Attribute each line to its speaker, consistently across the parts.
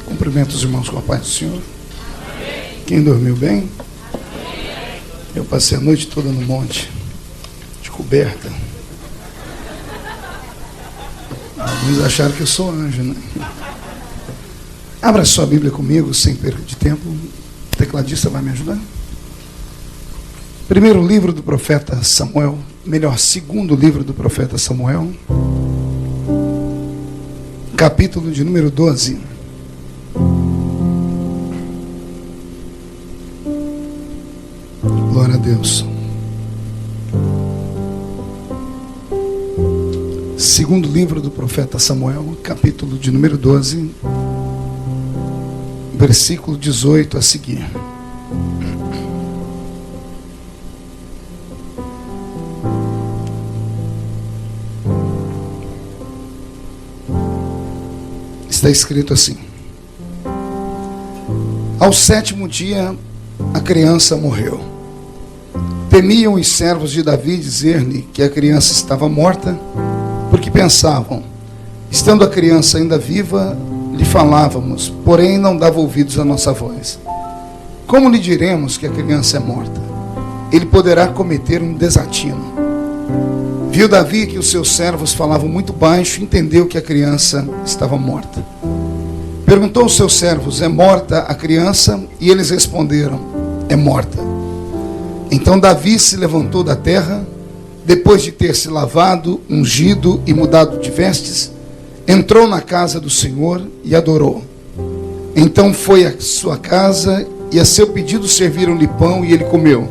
Speaker 1: Cumprimento os irmãos com a paz do Senhor. Quem dormiu bem? Eu passei a noite toda no monte, de coberta. Alguns acharam que eu sou anjo, né? Abra sua Bíblia comigo, sem perda de tempo. O tecladista vai me ajudar? Primeiro livro do profeta Samuel, segundo livro do profeta Samuel, capítulo de número 12. Glória a Deus. Segundo livro do profeta Samuel, capítulo de número 12, versículo 18 a seguir. Está escrito assim: ao sétimo dia, a criança morreu. Temiam os servos de Davi dizer-lhe que a criança estava morta, porque pensavam, estando a criança ainda viva, lhe falávamos, porém não dava ouvidos à nossa voz. Como lhe diremos que a criança é morta? Ele poderá cometer um desatino. Viu Davi que os seus servos falavam muito baixo e entendeu que a criança estava morta. Perguntou aos seus servos, é morta a criança? E eles responderam, é morta. Então Davi se levantou da terra, depois de ter se lavado, ungido e mudado de vestes, entrou na casa do Senhor e adorou. Então foi à sua casa e a seu pedido serviram-lhe pão e ele comeu.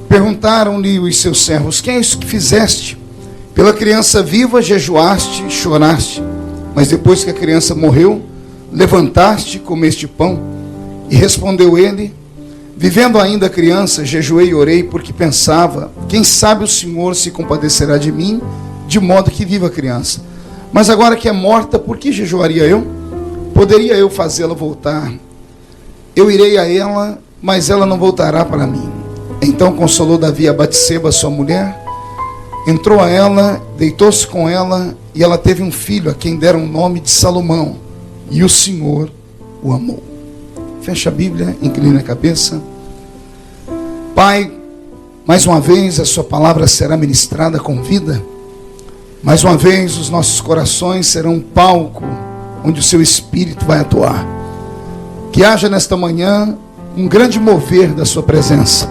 Speaker 1: Perguntaram-lhe os seus servos, que é isso que fizeste? Pela criança viva jejuaste e choraste, mas depois que a criança morreu, levantaste e comeste pão. E respondeu ele, vivendo ainda a criança, jejuei e orei, porque pensava, quem sabe o Senhor se compadecerá de mim, de modo que viva a criança. Mas agora que é morta, por que jejuaria eu? Poderia eu fazê-la voltar? Eu irei a ela, mas ela não voltará para mim. Então consolou Davi a Batseba, sua mulher, entrou a ela, deitou-se com ela, e ela teve um filho, a quem deram o nome de Salomão, e o Senhor o amou. Fecha a Bíblia, inclina a cabeça. Pai, mais uma vez a sua palavra será ministrada com vida. Mais uma vez os nossos corações serão um palco onde o seu Espírito vai atuar. Que haja nesta manhã um grande mover da sua presença.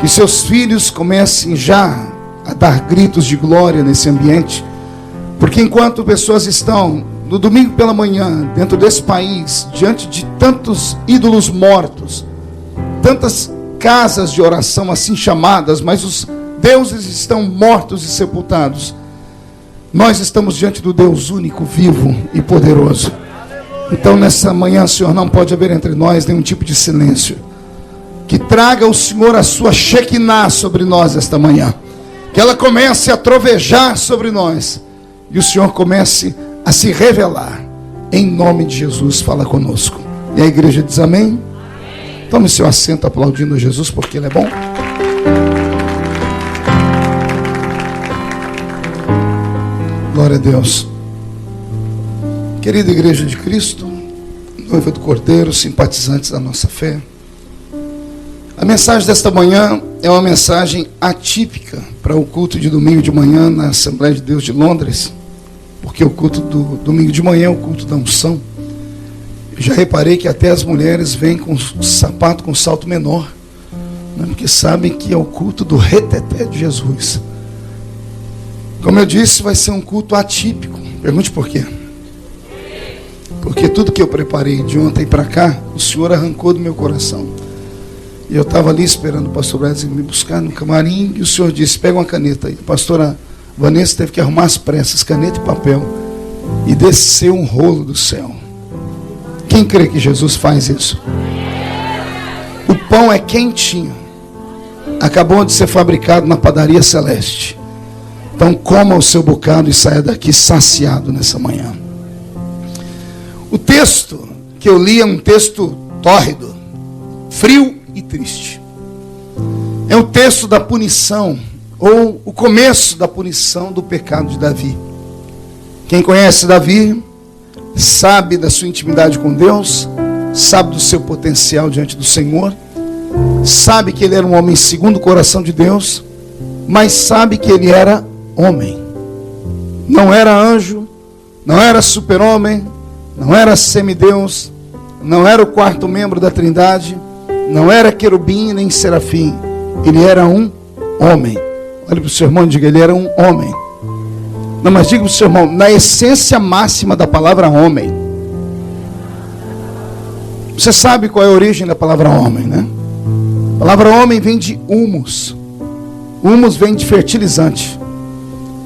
Speaker 1: Que seus filhos comecem já a dar gritos de glória nesse ambiente. Porque enquanto pessoas estão no domingo pela manhã, dentro desse país, diante de tantos ídolos mortos, tantas casas de oração assim chamadas, mas os deuses estão mortos e sepultados, nós estamos diante do Deus único, vivo e poderoso. Então nessa manhã, Senhor, não pode haver entre nós nenhum tipo de silêncio. Que traga o Senhor a sua Shekinah sobre nós esta manhã, que ela comece a trovejar sobre nós, e o Senhor comece a se revelar. Em nome de Jesus, fala conosco. E a igreja diz amém? Amém. Tome seu assento aplaudindo a Jesus, porque Ele é bom. Glória a Deus. Querida igreja de Cristo, noiva do Cordeiro, simpatizantes da nossa fé, a mensagem desta manhã é uma mensagem atípica para o culto de domingo de manhã na Assembleia de Deus de Londres, porque o culto do domingo de manhã é o culto da unção. Eu já reparei que até as mulheres vêm com sapato com salto menor, né? Porque sabem que é o culto do reteté de Jesus. Como eu disse, vai ser um culto atípico. Pergunte por quê? Porque tudo que eu preparei de ontem para cá, o Senhor arrancou do meu coração. E eu estava ali esperando o pastor Brasil me buscar no camarim, e o Senhor disse, pega uma caneta aí. A pastora Vanessa teve que arrumar as pressas, caneta e papel, e desceu um rolo do céu. Quem crê que Jesus faz isso? O pão é quentinho, acabou de ser fabricado na padaria celeste. Então coma o seu bocado e saia daqui saciado nessa manhã. O texto que eu li é um texto tórrido, frio e triste. É o texto da punição, ou o começo da punição do pecado de Davi. Quem conhece Davi sabe da sua intimidade com Deus, sabe do seu potencial diante do Senhor, sabe que ele era um homem segundo o coração de Deus, mas sabe que ele era homem. Não era anjo, não era super-homem, não era semideus, não era o quarto membro da Trindade, não era querubim nem serafim. Ele era um homem. Olhe para o seu irmão e diga, ele era um homem. Não, mas diga para o seu irmão, na essência máxima da palavra homem. Você sabe qual é a origem da palavra homem, né? A palavra homem vem de humus. Humus vem de fertilizante.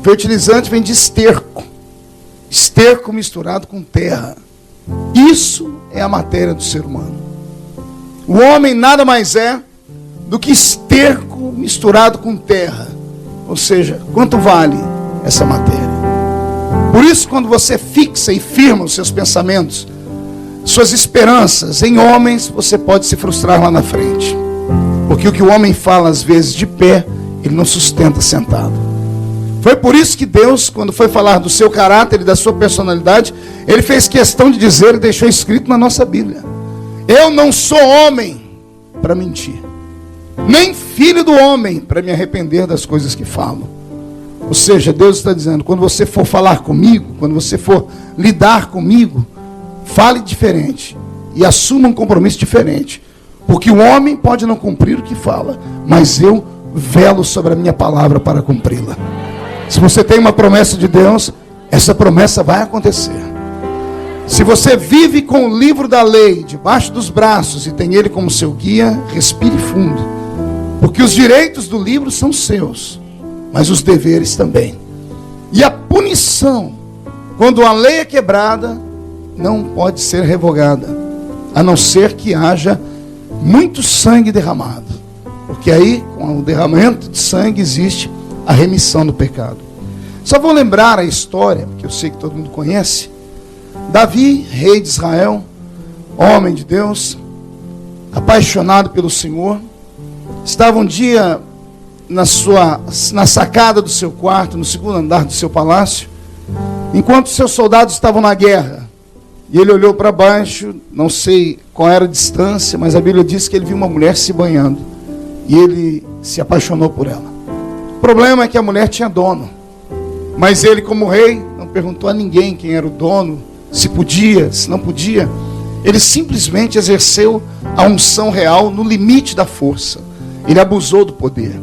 Speaker 1: Fertilizante vem de esterco. Esterco misturado com terra. Isso é a matéria do ser humano. O homem nada mais é do que esterco misturado com terra. Ou seja, quanto vale essa matéria? Por isso, quando você fixa e firma os seus pensamentos, suas esperanças em homens, você pode se frustrar lá na frente. Porque o que o homem fala às vezes de pé, ele não sustenta sentado. Foi por isso que Deus, quando foi falar do seu caráter e da sua personalidade, ele fez questão de dizer e deixou escrito na nossa Bíblia: eu não sou homem para mentir, nem filho do homem para me arrepender das coisas que falo. Ou seja, Deus está dizendo, quando você for falar comigo, quando você for lidar comigo, fale diferente e assuma um compromisso diferente. Porque o homem pode não cumprir o que fala, mas eu velo sobre a minha palavra para cumpri-la. Se você tem uma promessa de Deus, essa promessa vai acontecer. Se você vive com o livro da lei debaixo dos braços e tem ele como seu guia, respire fundo. Porque os direitos do livro são seus, mas os deveres também. E a punição, quando a lei é quebrada, não pode ser revogada, a não ser que haja muito sangue derramado. Porque aí, com o derramamento de sangue, existe a remissão do pecado. Só vou lembrar a história, porque eu sei que todo mundo conhece. Davi, rei de Israel, homem de Deus, apaixonado pelo Senhor, estava um dia na sacada do seu quarto, no segundo andar do seu palácio, enquanto seus soldados estavam na guerra. E ele olhou para baixo, não sei qual era a distância, mas a Bíblia diz que ele viu uma mulher se banhando. E ele se apaixonou por ela. O problema é que a mulher tinha dono. Mas ele, como rei, não perguntou a ninguém quem era o dono, se podia, se não podia. Ele simplesmente exerceu a unção real no limite da força. Ele abusou do poder.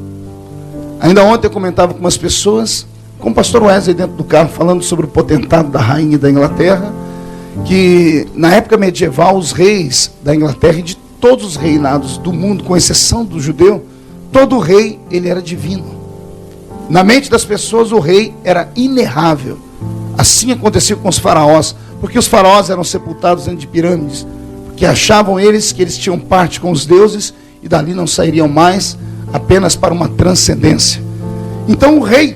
Speaker 1: Ainda ontem eu comentava com umas pessoas, com o pastor Wesley dentro do carro, falando sobre o potentado da rainha da Inglaterra, que na época medieval os reis da Inglaterra e de todos os reinados do mundo, com exceção do judeu, todo rei ele era divino. Na mente das pessoas o rei era inerrável. Assim acontecia com os faraós, porque os faraós eram sepultados dentro de pirâmides, porque achavam eles que eles tinham parte com os deuses e dali não sairiam mais, apenas para uma transcendência. Então o rei,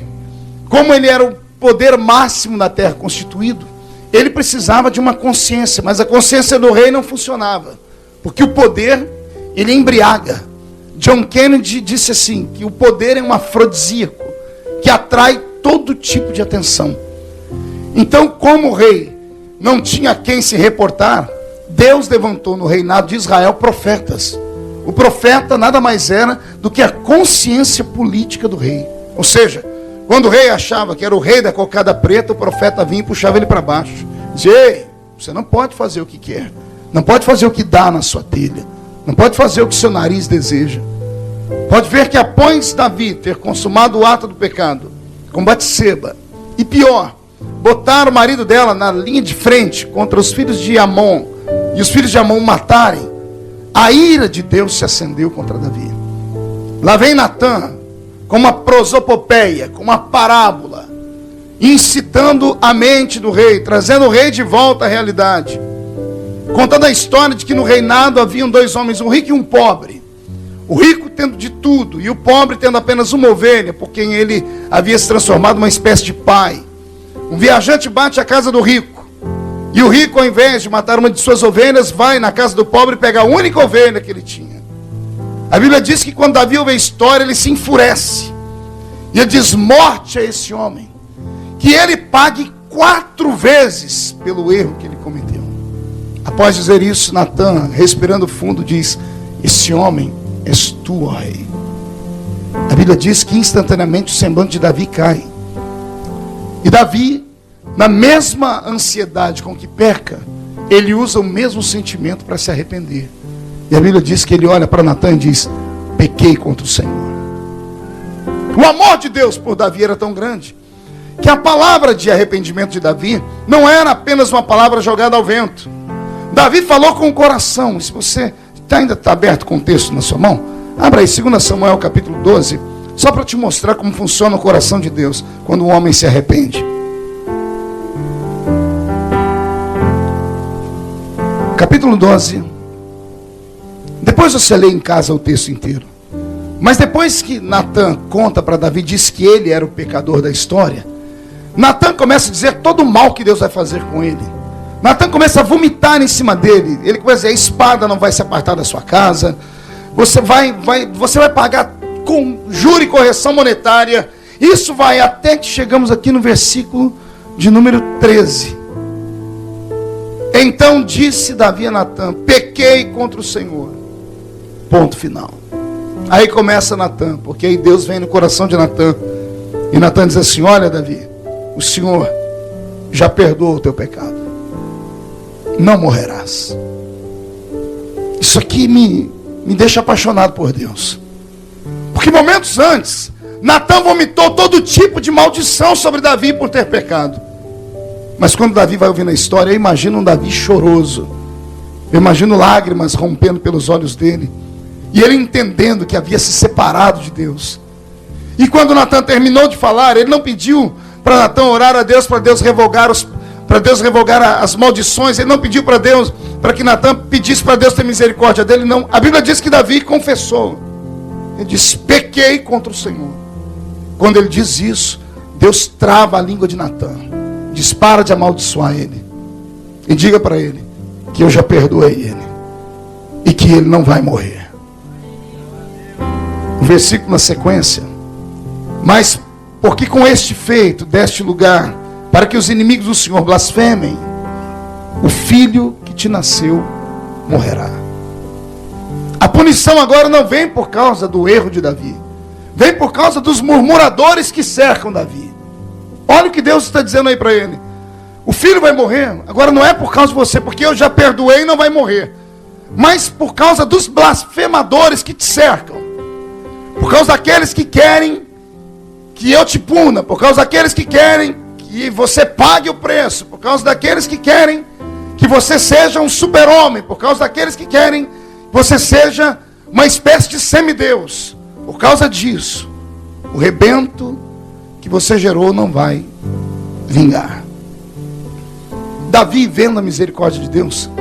Speaker 1: como ele era o poder máximo da terra constituído, ele precisava de uma consciência, mas a consciência do rei não funcionava, porque o poder, ele embriaga. John Kennedy disse assim, que o poder é um afrodisíaco, que atrai todo tipo de atenção. Então, como o rei não tinha a quem se reportar, Deus levantou no reinado de Israel profetas. O profeta nada mais era do que a consciência política do rei. Ou seja, quando o rei achava que era o rei da cocada preta, o profeta vinha e puxava ele para baixo. Dizia: ei, você não pode fazer o que quer. Não pode fazer o que dá na sua telha. Não pode fazer o que seu nariz deseja. Pode ver que após Davi ter consumado o ato do pecado com Batseba, e pior, botar o marido dela na linha de frente contra os filhos de Amon, e os filhos de Amon matarem, a ira de Deus se acendeu contra Davi. Lá vem Natã, com uma prosopopeia, com uma parábola, incitando a mente do rei, trazendo o rei de volta à realidade, contando a história de que no reinado haviam dois homens, um rico e um pobre. O rico tendo de tudo, e o pobre tendo apenas uma ovelha, por quem ele havia se transformado numa espécie de pai. Um viajante bate à casa do rico, e o rico, ao invés de matar uma de suas ovelhas, vai na casa do pobre e pega a única ovelha que ele tinha. A Bíblia diz que quando Davi ouve a história, ele se enfurece, e ele diz: morte a esse homem, que ele pague 4 vezes pelo erro que ele cometeu. Após dizer isso, Natã, respirando fundo, diz: esse homem és tu, ó rei. A Bíblia diz que instantaneamente o semblante de Davi cai. E Davi, na mesma ansiedade com que peca, ele usa o mesmo sentimento para se arrepender. E a Bíblia diz que ele olha para Natã e diz: pequei contra o Senhor. O amor de Deus por Davi era tão grande que a palavra de arrependimento de Davi não era apenas uma palavra jogada ao vento. Davi falou com o coração. E se você ainda está aberto com o texto na sua mão, abra aí 2 Samuel capítulo 12, só para te mostrar como funciona o coração de Deus quando um homem se arrepende. Capítulo 12. Depois você lê em casa o texto inteiro. Mas depois que Natã conta para Davi, diz que ele era o pecador da história, Natã começa a dizer todo o mal que Deus vai fazer com ele. Natã começa a vomitar em cima dele. Ele começa a dizer: a espada não vai se apartar da sua casa, você vai pagar com juro e correção monetária. Isso vai até que chegamos aqui no versículo de número 13. Então disse Davi a Natã: pequei contra o Senhor. Ponto final. Aí começa Natã, porque aí Deus vem no coração de Natã. E Natã diz assim: olha, Davi, o Senhor já perdoou o teu pecado. Não morrerás. Isso aqui me deixa apaixonado por Deus. Porque momentos antes, Natã vomitou todo tipo de maldição sobre Davi por ter pecado. Mas quando Davi vai ouvindo a história, eu imagino um Davi choroso. Eu imagino lágrimas rompendo pelos olhos dele. E ele entendendo que havia se separado de Deus. E quando Natã terminou de falar, ele não pediu para Natã orar a Deus, para Deus revogar as maldições. Ele não pediu para Deus, para que Natã pedisse para Deus ter misericórdia dele. Não. A Bíblia diz que Davi confessou. Ele diz: pequei contra o Senhor. Quando ele diz isso, Deus trava a língua de Natã. Diz: para de amaldiçoar ele. E diga para ele que eu já perdoei ele. E que ele não vai morrer. O versículo na sequência: mas porque com este feito deste lugar, para que os inimigos do Senhor blasfemem, o filho que te nasceu morrerá. A punição agora não vem por causa do erro de Davi, vem por causa dos murmuradores que cercam Davi. Olha o que Deus está dizendo aí para ele: o filho vai morrer, agora não é por causa de você, porque eu já perdoei e não vai morrer, mas por causa dos blasfemadores que te cercam, por causa daqueles que querem que eu te puna, por causa daqueles que querem que você pague o preço, por causa daqueles que querem que você seja um super-homem, por causa daqueles que querem que você seja uma espécie de semideus. Por causa disso, o rebento que você gerou não vai vingar. Davi, vendo a misericórdia de Deus,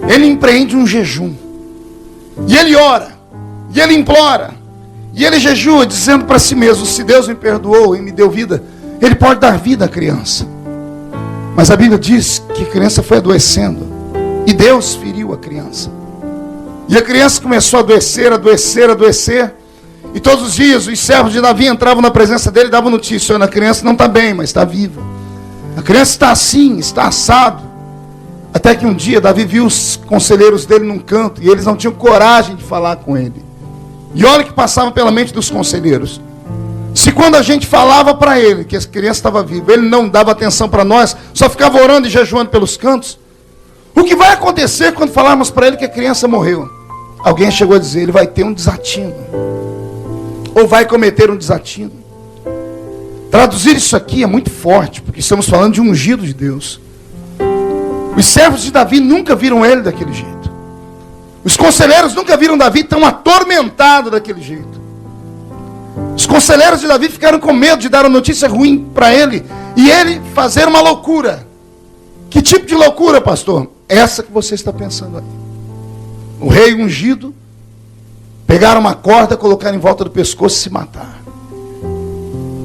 Speaker 1: ele empreende um jejum, e ele ora, e ele implora, e ele jejua, dizendo para si mesmo: se Deus me perdoou e me deu vida, Ele pode dar vida à criança. Mas a Bíblia diz que a criança foi adoecendo, e Deus feriu a criança. E a criança começou a adoecer, adoecer. E todos os dias os servos de Davi entravam na presença dele e davam notícia: olha, a criança não está bem, mas está viva. A criança está assim, está assado. Até que um dia Davi viu os conselheiros dele num canto, e eles não tinham coragem de falar com ele. E olha o que passava pela mente dos conselheiros: se quando a gente falava para ele que a criança estava viva, ele não dava atenção para nós, só ficava orando e jejuando pelos cantos, o que vai acontecer quando falarmos para ele que a criança morreu? Alguém chegou a dizer: ele vai ter um desatino, ou vai cometer um desatino. Traduzir isso aqui é muito forte, porque estamos falando de um ungido de Deus. Os servos de Davi nunca viram ele daquele jeito. Os conselheiros nunca viram Davi tão atormentado daquele jeito. Os conselheiros de Davi ficaram com medo de dar uma notícia ruim para ele, e ele fazer uma loucura. Que tipo de loucura, pastor? Essa que você está pensando aí. O rei ungido pegar uma corda, colocar em volta do pescoço e se matar.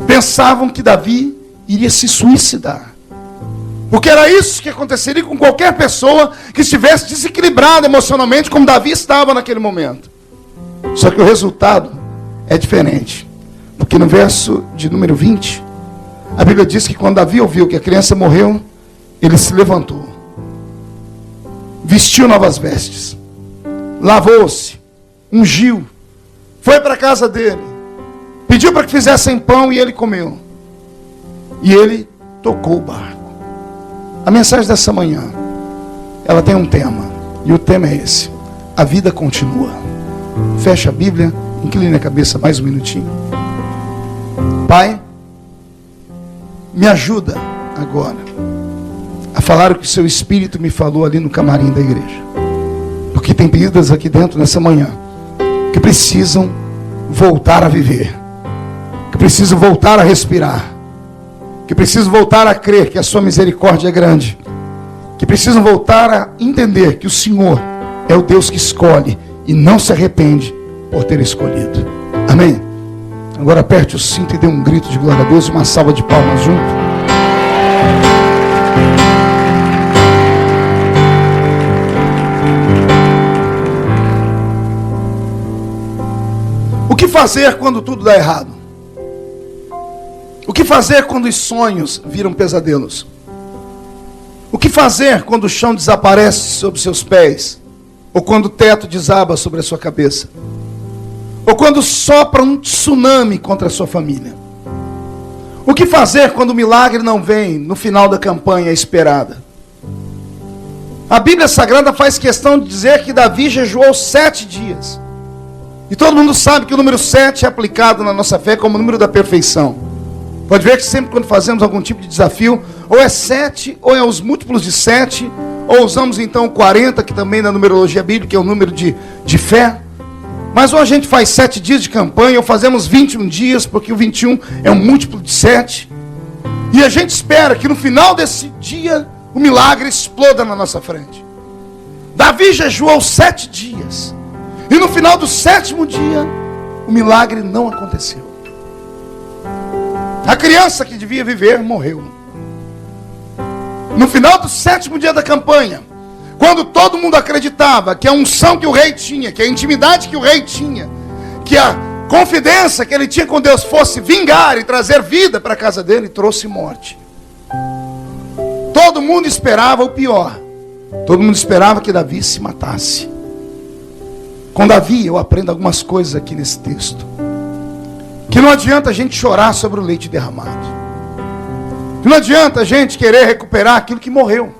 Speaker 1: Pensavam que Davi iria se suicidar, porque era isso que aconteceria com qualquer pessoa que estivesse desequilibrada emocionalmente, como Davi estava naquele momento. Só que o resultado é diferente, porque no verso de número 20, A Bíblia diz que quando Davi ouviu que a criança morreu, ele se levantou, vestiu novas vestes, lavou-se, ungiu, foi para a casa dele, pediu para que fizessem pão e ele comeu. E ele tocou o barco. A mensagem dessa manhã, ela tem um tema, e o tema é esse: a vida continua. Fecha a Bíblia, incline a cabeça mais um minutinho. Pai, me ajuda agora a falar o que o seu Espírito me falou ali no camarim da igreja. Porque tem vidas aqui dentro nessa manhã que precisam voltar a viver, que precisam voltar a respirar, que precisam voltar a crer que a sua misericórdia é grande, que precisam voltar a entender que o Senhor é o Deus que escolhe e não se arrepende por ter escolhido. Amém? Agora aperte o cinto e dê um grito de glória a Deus e uma salva de palmas junto. O que fazer quando tudo dá errado? O que fazer quando os sonhos viram pesadelos? O que fazer quando o chão desaparece sob seus pés? Ou quando o teto desaba sobre a sua cabeça? Ou quando sopra um tsunami contra a sua família? O que fazer quando o milagre não vem no final da campanha esperada? A Bíblia Sagrada faz questão de dizer que Davi jejuou 7 dias. E todo mundo sabe que o número 7 é aplicado na nossa fé como o número da perfeição. Pode ver que sempre quando fazemos algum tipo de desafio, ou é 7, ou é os múltiplos de 7, ou usamos então 40, que também na numerologia bíblica é o número de fé. Mas ou a gente faz 7 dias de campanha, ou fazemos 21 dias, porque o 21 é um múltiplo de 7. E a gente espera que no final desse dia, o milagre exploda na nossa frente. Davi jejuou 7 dias. E no final do 7º dia, o milagre não aconteceu. A criança que devia viver morreu. No final do 7º dia da campanha, quando todo mundo acreditava que a unção que o rei tinha, que a intimidade que o rei tinha, que a confidência que ele tinha com Deus fosse vingar e trazer vida para a casa dele, trouxe morte. Todo mundo esperava o pior. Todo mundo esperava que Davi se matasse. Com Davi eu aprendo algumas coisas aqui nesse texto. Que não adianta a gente chorar sobre o leite derramado. Que não adianta a gente querer recuperar aquilo que morreu.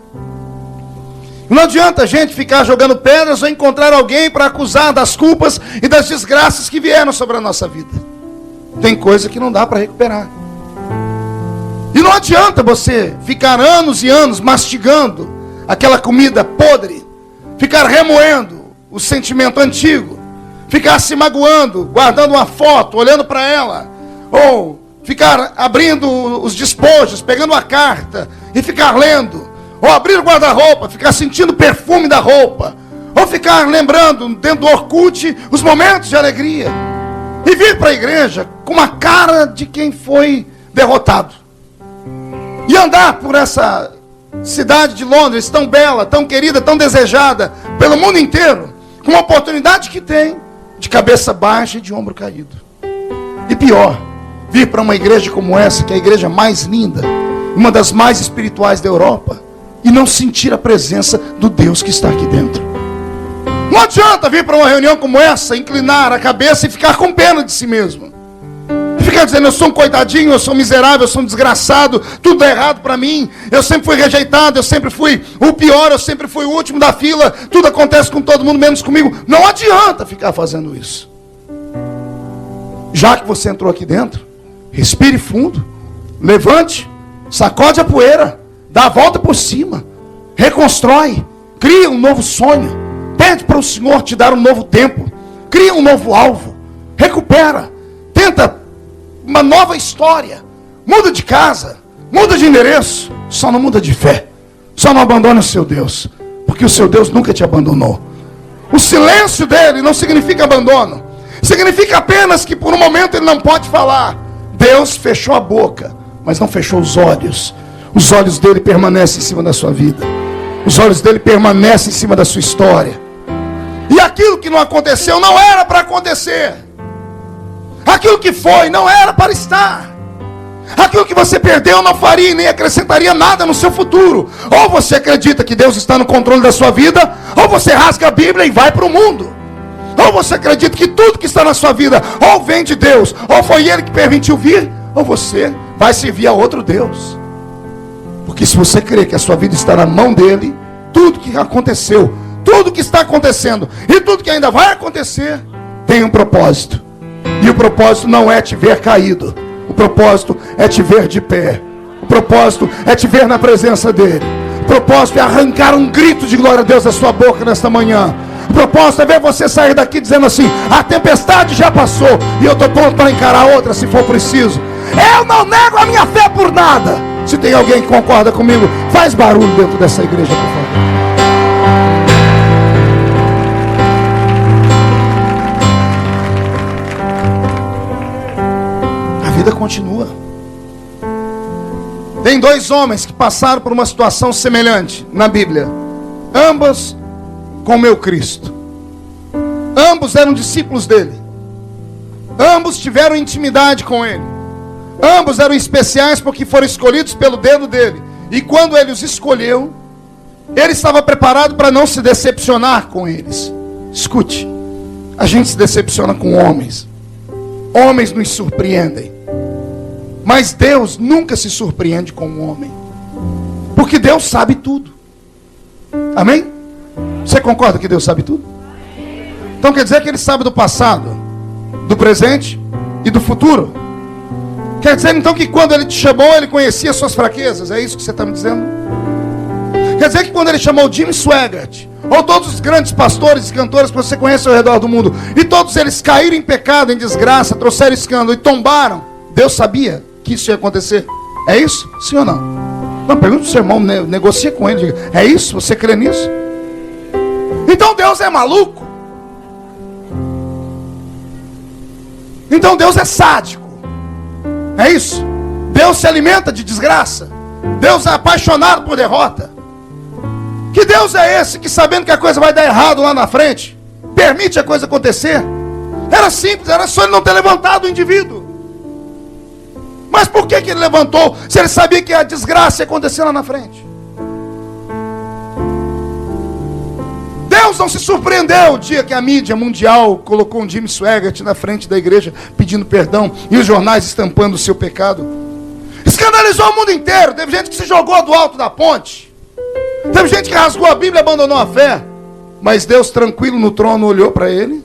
Speaker 1: Não adianta a gente ficar jogando pedras ou encontrar alguém para acusar das culpas e das desgraças que vieram sobre a nossa vida. Tem coisa que não dá para recuperar. E não adianta você ficar anos e anos mastigando aquela comida podre, ficar remoendo o sentimento antigo, ficar se magoando, guardando uma foto, olhando para ela, ou ficar abrindo os despojos, pegando uma carta e ficar lendo, ou abrir o guarda-roupa, ficar sentindo o perfume da roupa, ou ficar lembrando dentro do Orkut os momentos de alegria, e vir para a igreja com uma cara de quem foi derrotado, e andar por essa cidade de Londres tão bela, tão querida, tão desejada pelo mundo inteiro, com uma oportunidade que tem, de cabeça baixa e de ombro caído. E pior, vir para uma igreja como essa, que é a igreja mais linda, uma das mais espirituais da Europa, e não sentir a presença do Deus que está aqui dentro. Não adianta vir para uma reunião como essa, inclinar a cabeça e ficar com pena de si mesmo. E ficar dizendo, eu sou um coitadinho, eu sou miserável, eu sou um desgraçado, tudo é errado para mim, eu sempre fui rejeitado, eu sempre fui o pior, eu sempre fui o último da fila, tudo acontece com todo mundo, menos comigo. Não adianta ficar fazendo isso. Já que você entrou aqui dentro, respire fundo, levante, sacode a poeira, dá a volta por cima, reconstrói, cria um novo sonho, pede para o Senhor te dar um novo tempo, cria um novo alvo, recupera, tenta uma nova história, muda de casa, muda de endereço, só não muda de fé, só não abandona o seu Deus, porque o seu Deus nunca te abandonou. O silêncio dele não significa abandono, significa apenas que por um momento ele não pode falar. Deus fechou a boca, mas não fechou os olhos dele permanecem em cima da sua vida, os olhos dele permanecem em cima da sua história, e aquilo que não aconteceu não era para acontecer. Aquilo que foi não era para estar. Aquilo que você perdeu não faria e nem acrescentaria nada no seu futuro. Ou você acredita que Deus está no controle da sua vida, ou você rasga a Bíblia e vai para o mundo. Ou você acredita que tudo que está na sua vida ou vem de Deus, ou foi Ele que permitiu vir, ou você vai servir a outro Deus. Porque se você crê que a sua vida está na mão dEle, tudo que aconteceu, tudo que está acontecendo e tudo que ainda vai acontecer tem um propósito. E o propósito não é te ver caído. O propósito é te ver de pé. O propósito é te ver na presença dEle. O propósito é arrancar um grito de glória a Deus da sua boca nesta manhã. O propósito é ver você sair daqui dizendo assim: a tempestade já passou e eu estou pronto para encarar outra se for preciso. Eu não nego a minha fé por nada. Se tem alguém que concorda comigo, faz barulho dentro dessa igreja, por favor. A vida continua. Tem dois homens que passaram por uma situação semelhante na Bíblia, ambos com o meu Cristo. Ambos eram discípulos dele. Ambos tiveram intimidade com ele. Ambos eram especiais porque foram escolhidos pelo dedo dele. E quando ele os escolheu, ele estava preparado para não se decepcionar com eles. Escute, a gente se decepciona com homens. Homens nos surpreendem. Mas Deus nunca se surpreende com um homem. Porque Deus sabe tudo. Amém? Você concorda que Deus sabe tudo? Então quer dizer que Ele sabe do passado, do presente e do futuro. Quer dizer então que quando Ele te chamou, Ele conhecia suas fraquezas. É isso que você está me dizendo? Quer dizer que quando Ele chamou Jim Swaggart, ou todos os grandes pastores e cantores que você conhece ao redor do mundo, e todos eles caíram em pecado, em desgraça, trouxeram escândalo e tombaram, Deus sabia que isso ia acontecer. É isso? Sim ou não? Não, pergunta para o seu irmão, negocia com ele, diga: é isso? Você crê nisso? Então Deus é maluco? Então Deus é sádico? É isso? Deus se alimenta de desgraça? Deus é apaixonado por derrota? Que Deus é esse que, sabendo que a coisa vai dar errado lá na frente, permite a coisa acontecer? Era simples, era só Ele não ter levantado o indivíduo. Mas por que Ele levantou, se Ele sabia que a desgraça ia acontecer lá na frente? Deus não se surpreendeu o dia que a mídia mundial colocou um Jim Swaggart na frente da igreja pedindo perdão e os jornais estampando o seu pecado. Escandalizou o mundo inteiro. Teve gente que se jogou do alto da ponte. Teve gente que rasgou a Bíblia e abandonou a fé. Mas Deus, tranquilo no trono, olhou para ele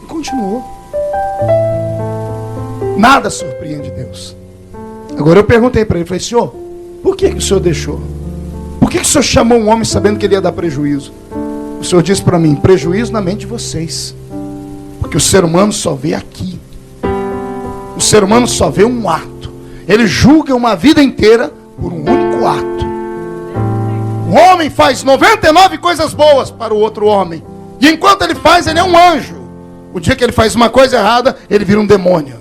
Speaker 1: e continuou. Nada surpreende Deus. Agora eu perguntei para ele, falei: Senhor, por que o Senhor deixou? Por que o Senhor chamou um homem sabendo que ele ia dar prejuízo? O Senhor disse para mim: prejuízo na mente de vocês. Porque o ser humano só vê aqui. O ser humano só vê um ato. Ele julga uma vida inteira por um único ato. O homem faz 99 coisas boas para o outro homem. E enquanto ele faz, ele é um anjo. O dia que ele faz uma coisa errada, ele vira um demônio.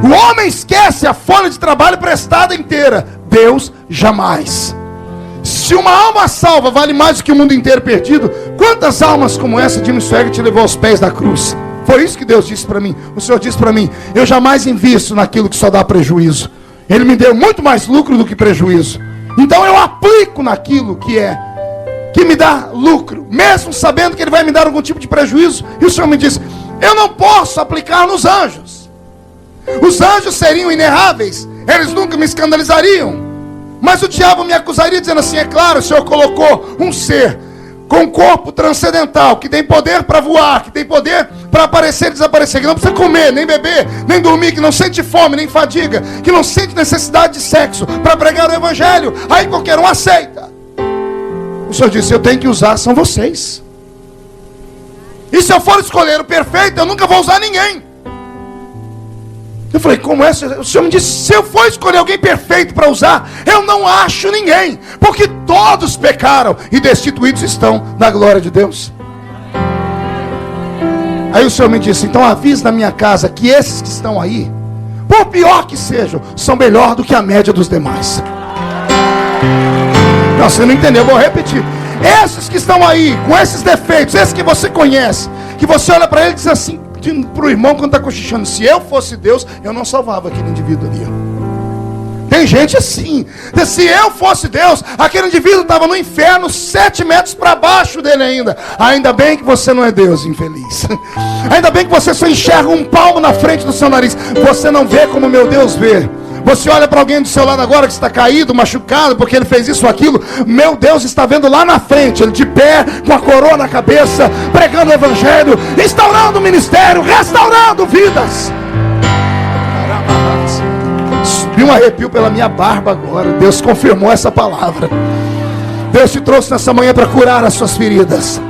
Speaker 1: O homem esquece a folha de trabalho prestada inteira. Deus jamais. Se uma alma salva vale mais do que o mundo inteiro perdido, quantas almas como essa de Jim Swaggart te levou aos pés da cruz? Foi isso que Deus disse para mim. O Senhor disse para mim: eu jamais invisto naquilo que só dá prejuízo. Ele me deu muito mais lucro do que prejuízo. Então eu aplico naquilo que me dá lucro, mesmo sabendo que Ele vai me dar algum tipo de prejuízo. E o Senhor me disse: eu não posso aplicar nos anjos. Os anjos seriam inerráveis, eles nunca me escandalizariam. Mas o diabo me acusaria dizendo assim: é claro, o Senhor colocou um ser com corpo transcendental, que tem poder para voar, que tem poder para aparecer e desaparecer, que não precisa comer, nem beber, nem dormir, que não sente fome, nem fadiga, que não sente necessidade de sexo para pregar o evangelho. Aí qualquer um aceita. O Senhor disse: eu tenho que usar, são vocês. E se eu for escolher o perfeito, eu nunca vou usar ninguém. Eu falei: como é? O Senhor me disse: se eu for escolher alguém perfeito para usar, eu não acho ninguém, porque todos pecaram e destituídos estão da glória de Deus. Aí o Senhor me disse: então avise na minha casa que esses que estão aí, por pior que sejam, são melhor do que a média dos demais. Não, você não entendeu, eu vou repetir. Esses que estão aí, com esses defeitos, esses que você conhece, que você olha para ele e diz assim: para o irmão quando está cochichando: se eu fosse Deus, eu não salvava aquele indivíduo ali. Tem gente assim: se eu fosse Deus, aquele indivíduo estava no inferno 7 metros para baixo dele ainda. Ainda bem que você não é Deus, infeliz. Ainda bem que você só enxerga um palmo na frente do seu nariz. Você não vê como meu Deus vê. Você olha para alguém do seu lado agora que está caído, machucado, porque ele fez isso ou aquilo. Meu Deus está vendo lá na frente, ele de pé, com a coroa na cabeça, pregando o evangelho, instaurando o ministério, restaurando vidas. Subiu um arrepio pela minha barba agora. Deus confirmou essa palavra. Deus te trouxe nessa manhã para curar as suas feridas.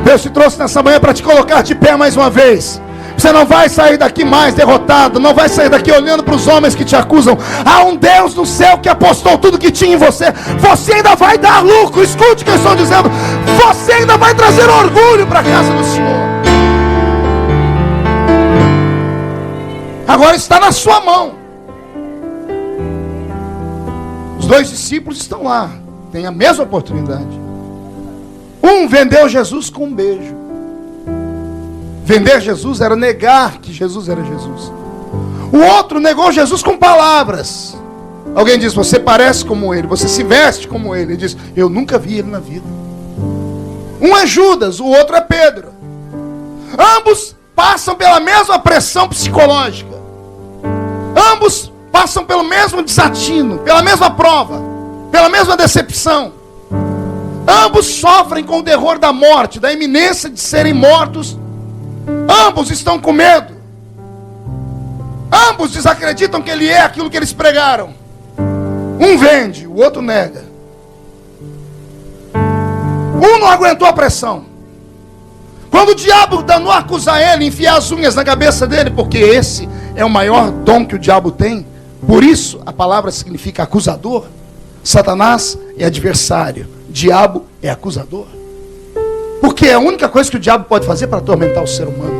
Speaker 1: Deus te trouxe nessa manhã para te colocar de pé mais uma vez. Você não vai sair daqui mais derrotado. Não vai sair daqui olhando para os homens que te acusam. Há um Deus no céu que apostou tudo que tinha em você. Você ainda vai dar lucro. Escute o que eu estou dizendo. Você ainda vai trazer orgulho para a casa do Senhor. Agora está na sua mão. Os 2 discípulos estão lá, têm a mesma oportunidade. Um vendeu Jesus com um beijo. Vender Jesus era negar que Jesus era Jesus. O outro negou Jesus com palavras. Alguém diz: você parece como ele, você se veste como ele. Ele diz: eu nunca vi ele na vida. Um é Judas, o outro é Pedro. Ambos passam pela mesma pressão psicológica. Ambos passam pelo mesmo desatino, pela mesma prova, pela mesma decepção. Ambos sofrem com o terror da morte, da iminência de serem mortos. Ambos estão com medo. Ambos desacreditam que ele é aquilo que eles pregaram. Um vende, o outro nega. Um não aguentou a pressão. Quando o diabo danou a acusar ele, enfiar as unhas na cabeça dele, porque esse é o maior dom que o diabo tem. Por isso a palavra significa acusador. Satanás é adversário, diabo é acusador. Porque é a única coisa que o diabo pode fazer para atormentar o ser humano.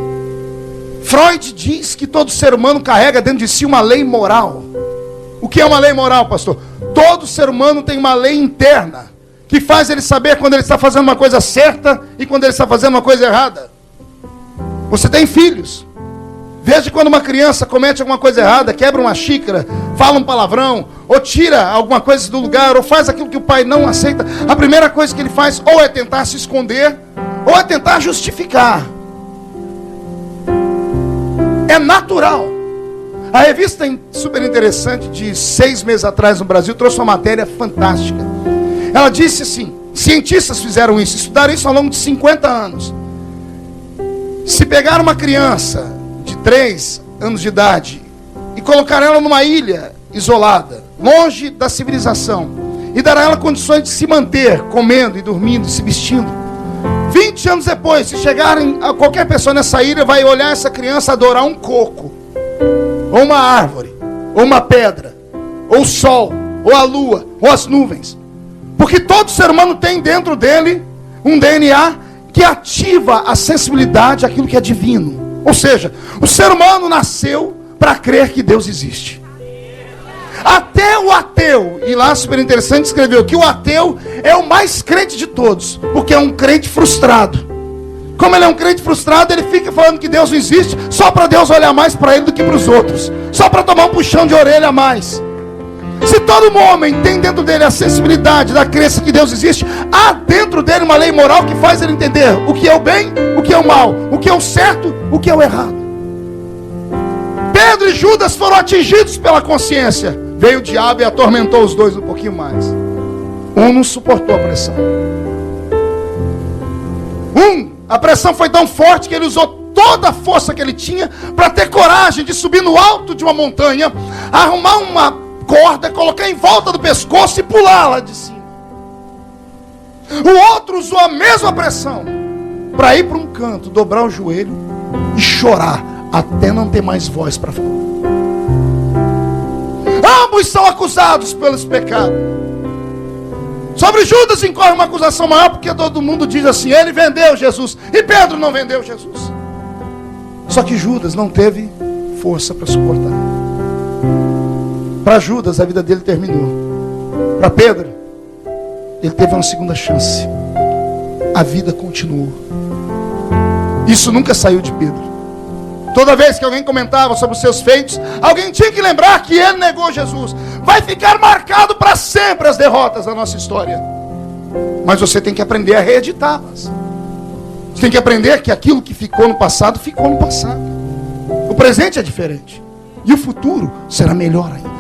Speaker 1: Freud diz que todo ser humano carrega dentro de si uma lei moral. O que é uma lei moral, pastor? Todo ser humano tem uma lei interna que faz ele saber quando ele está fazendo uma coisa certa e quando ele está fazendo uma coisa errada. Você tem filhos. Veja quando uma criança comete alguma coisa errada, quebra uma xícara, fala um palavrão, ou tira alguma coisa do lugar, ou faz aquilo que o pai não aceita. A primeira coisa que ele faz ou é tentar se esconder, ou é tentar justificar. É natural. A revista super interessante de 6 meses atrás no Brasil trouxe uma matéria fantástica. Ela disse assim: cientistas fizeram isso, estudaram isso ao longo de 50 anos. Se pegar uma criança de 3 anos de idade e colocar ela numa ilha isolada, longe da civilização, e dar a ela condições de se manter comendo e dormindo e se vestindo, 20 anos depois, se chegarem a qualquer pessoa nessa ilha, vai olhar essa criança adorar um coco, ou uma árvore, ou uma pedra, ou o sol, ou a lua, ou as nuvens. Porque todo ser humano tem dentro dele um DNA que ativa a sensibilidade àquilo que é divino. Ou seja, o ser humano nasceu para crer que Deus existe. Até o ateu, e lá super interessante, escreveu que o ateu é o mais crente de todos, porque é um crente frustrado. Como ele é um crente frustrado, ele fica falando que Deus não existe, só para Deus olhar mais para ele do que para os outros, só para tomar um puxão de orelha a mais. Se todo homem tem dentro dele a sensibilidade da crença que Deus existe, há dentro dele uma lei moral que faz ele entender o que é o bem, o que é o mal, o que é o certo, o que é o errado. Pedro e Judas foram atingidos pela consciência. Veio o diabo e atormentou os dois um pouquinho mais. Um não suportou a pressão. A pressão foi tão forte que ele usou toda a força que ele tinha para ter coragem de subir no alto de uma montanha, arrumar uma corda, colocar em volta do pescoço e pular lá de cima. O outro usou a mesma pressão para ir para um canto, dobrar o joelho e chorar até não ter mais voz para falar. Ambos são acusados pelos pecados. Sobre Judas incorre uma acusação maior, porque todo mundo diz assim: ele vendeu Jesus, e Pedro não vendeu Jesus. Só que Judas não teve força para suportar. Para Judas a vida dele terminou. Para Pedro, ele teve uma segunda chance. A vida continuou. Isso nunca saiu de Pedro. Toda vez que alguém comentava sobre os seus feitos, alguém tinha que lembrar que ele negou Jesus. Vai ficar marcado para sempre as derrotas da nossa história. Mas você tem que aprender a reeditá-las. Você tem que aprender que aquilo que ficou no passado, ficou no passado. O presente é diferente. E o futuro será melhor ainda.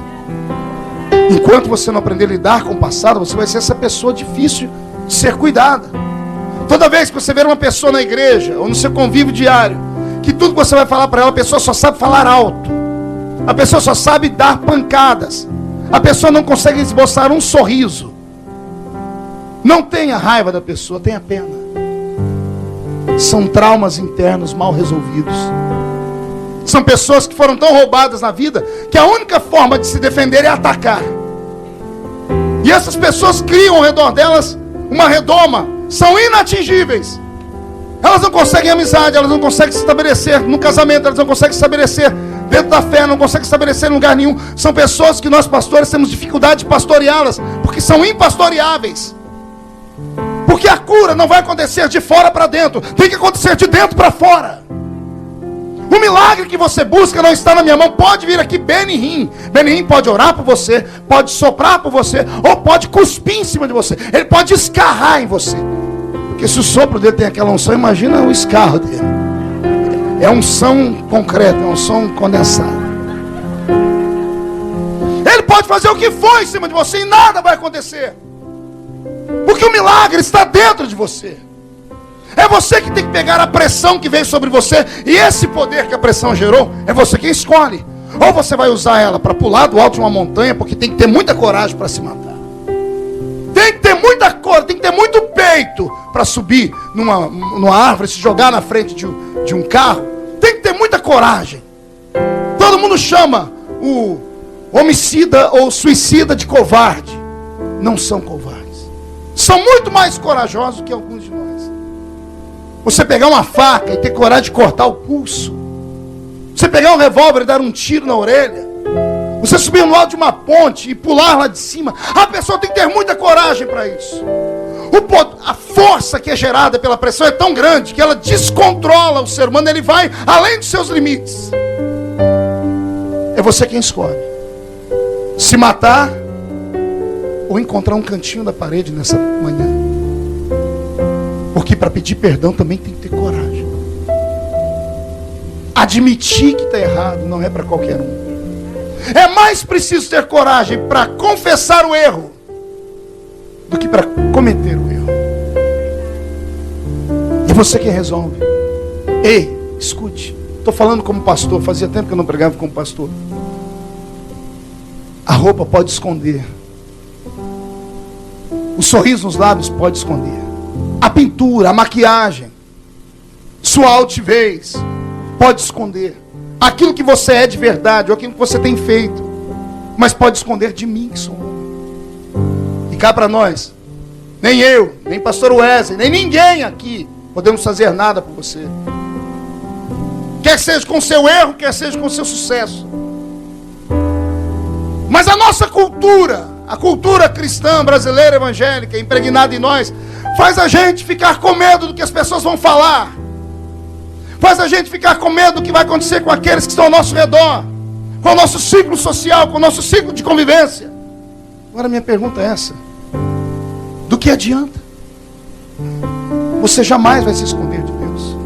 Speaker 1: Enquanto você não aprender a lidar com o passado, você vai ser essa pessoa difícil de ser cuidada. Toda vez que você ver uma pessoa na igreja, ou no seu convívio diário, que tudo que você vai falar para ela, a pessoa só sabe falar alto. A pessoa só sabe dar pancadas. A pessoa não consegue esboçar um sorriso. Não tenha raiva da pessoa, tenha pena. São traumas internos mal resolvidos. São pessoas que foram tão roubadas na vida que a única forma de se defender é atacar. E essas pessoas criam ao redor delas uma redoma. São inatingíveis. Elas não conseguem amizade, elas não conseguem se estabelecer no casamento, elas não conseguem se estabelecer dentro da fé, não conseguem se estabelecer em lugar nenhum. São pessoas que nós pastores temos dificuldade de pastoreá-las, porque são impastoreáveis. Porque a cura não vai acontecer de fora para dentro, tem que acontecer de dentro para fora. O milagre que você busca não está na minha mão. Pode vir aqui Benihim. Benihim pode orar por você, pode soprar por você, ou pode cuspir em cima de você. Ele pode escarrar em você. Porque se o sopro dele tem aquela unção, imagina o escarro dele. É unção concreta, é unção condensada. Ele pode fazer o que for em cima de você e nada vai acontecer. Porque o milagre está dentro de você. É você que tem que pegar a pressão que veio sobre você. E esse poder que a pressão gerou, é você quem escolhe. Ou você vai usar ela para pular do alto de uma montanha, porque tem que ter muita coragem para se matar. Tem que ter muita coragem, tem que ter muito peito para subir numa árvore, se jogar na frente de um carro. Tem que ter muita coragem. Todo mundo chama o homicida ou suicida de covarde. Não são covardes. São muito mais corajosos que alguns de nós. Você pegar uma faca e ter coragem de cortar o pulso. Você pegar um revólver e dar um tiro na orelha. Você subir no alto de uma ponte e pular lá de cima. A pessoa tem que ter muita coragem para isso. A força que é gerada pela pressão é tão grande que ela descontrola o ser humano. Ele vai além dos seus limites. É você quem escolhe. Se matar ou encontrar um cantinho da parede nessa manhã. Porque para pedir perdão também tem que ter coragem. Admitir que está errado não é para qualquer um. É mais preciso ter coragem para confessar o erro do que para cometer o erro. E você quem resolve. Ei, escute. Estou falando como pastor. Fazia tempo que eu não pregava como pastor. A roupa pode esconder. O sorriso nos lábios pode esconder. A pintura, a maquiagem, sua altivez pode esconder aquilo que você é de verdade, ou aquilo que você tem feito, mas pode esconder de mim que sou homem. E cá para nós, nem eu, nem pastor Wesley, nem ninguém aqui podemos fazer nada por você. Quer seja com o seu erro, quer seja com o seu sucesso. Mas a nossa cultura, a cultura cristã, brasileira, evangélica, impregnada em nós, faz a gente ficar com medo do que as pessoas vão falar. Faz a gente ficar com medo do que vai acontecer com aqueles que estão ao nosso redor, com o nosso ciclo social, com o nosso ciclo de convivência. Agora minha pergunta é essa: do que adianta? Você jamais vai se esconder de Deus.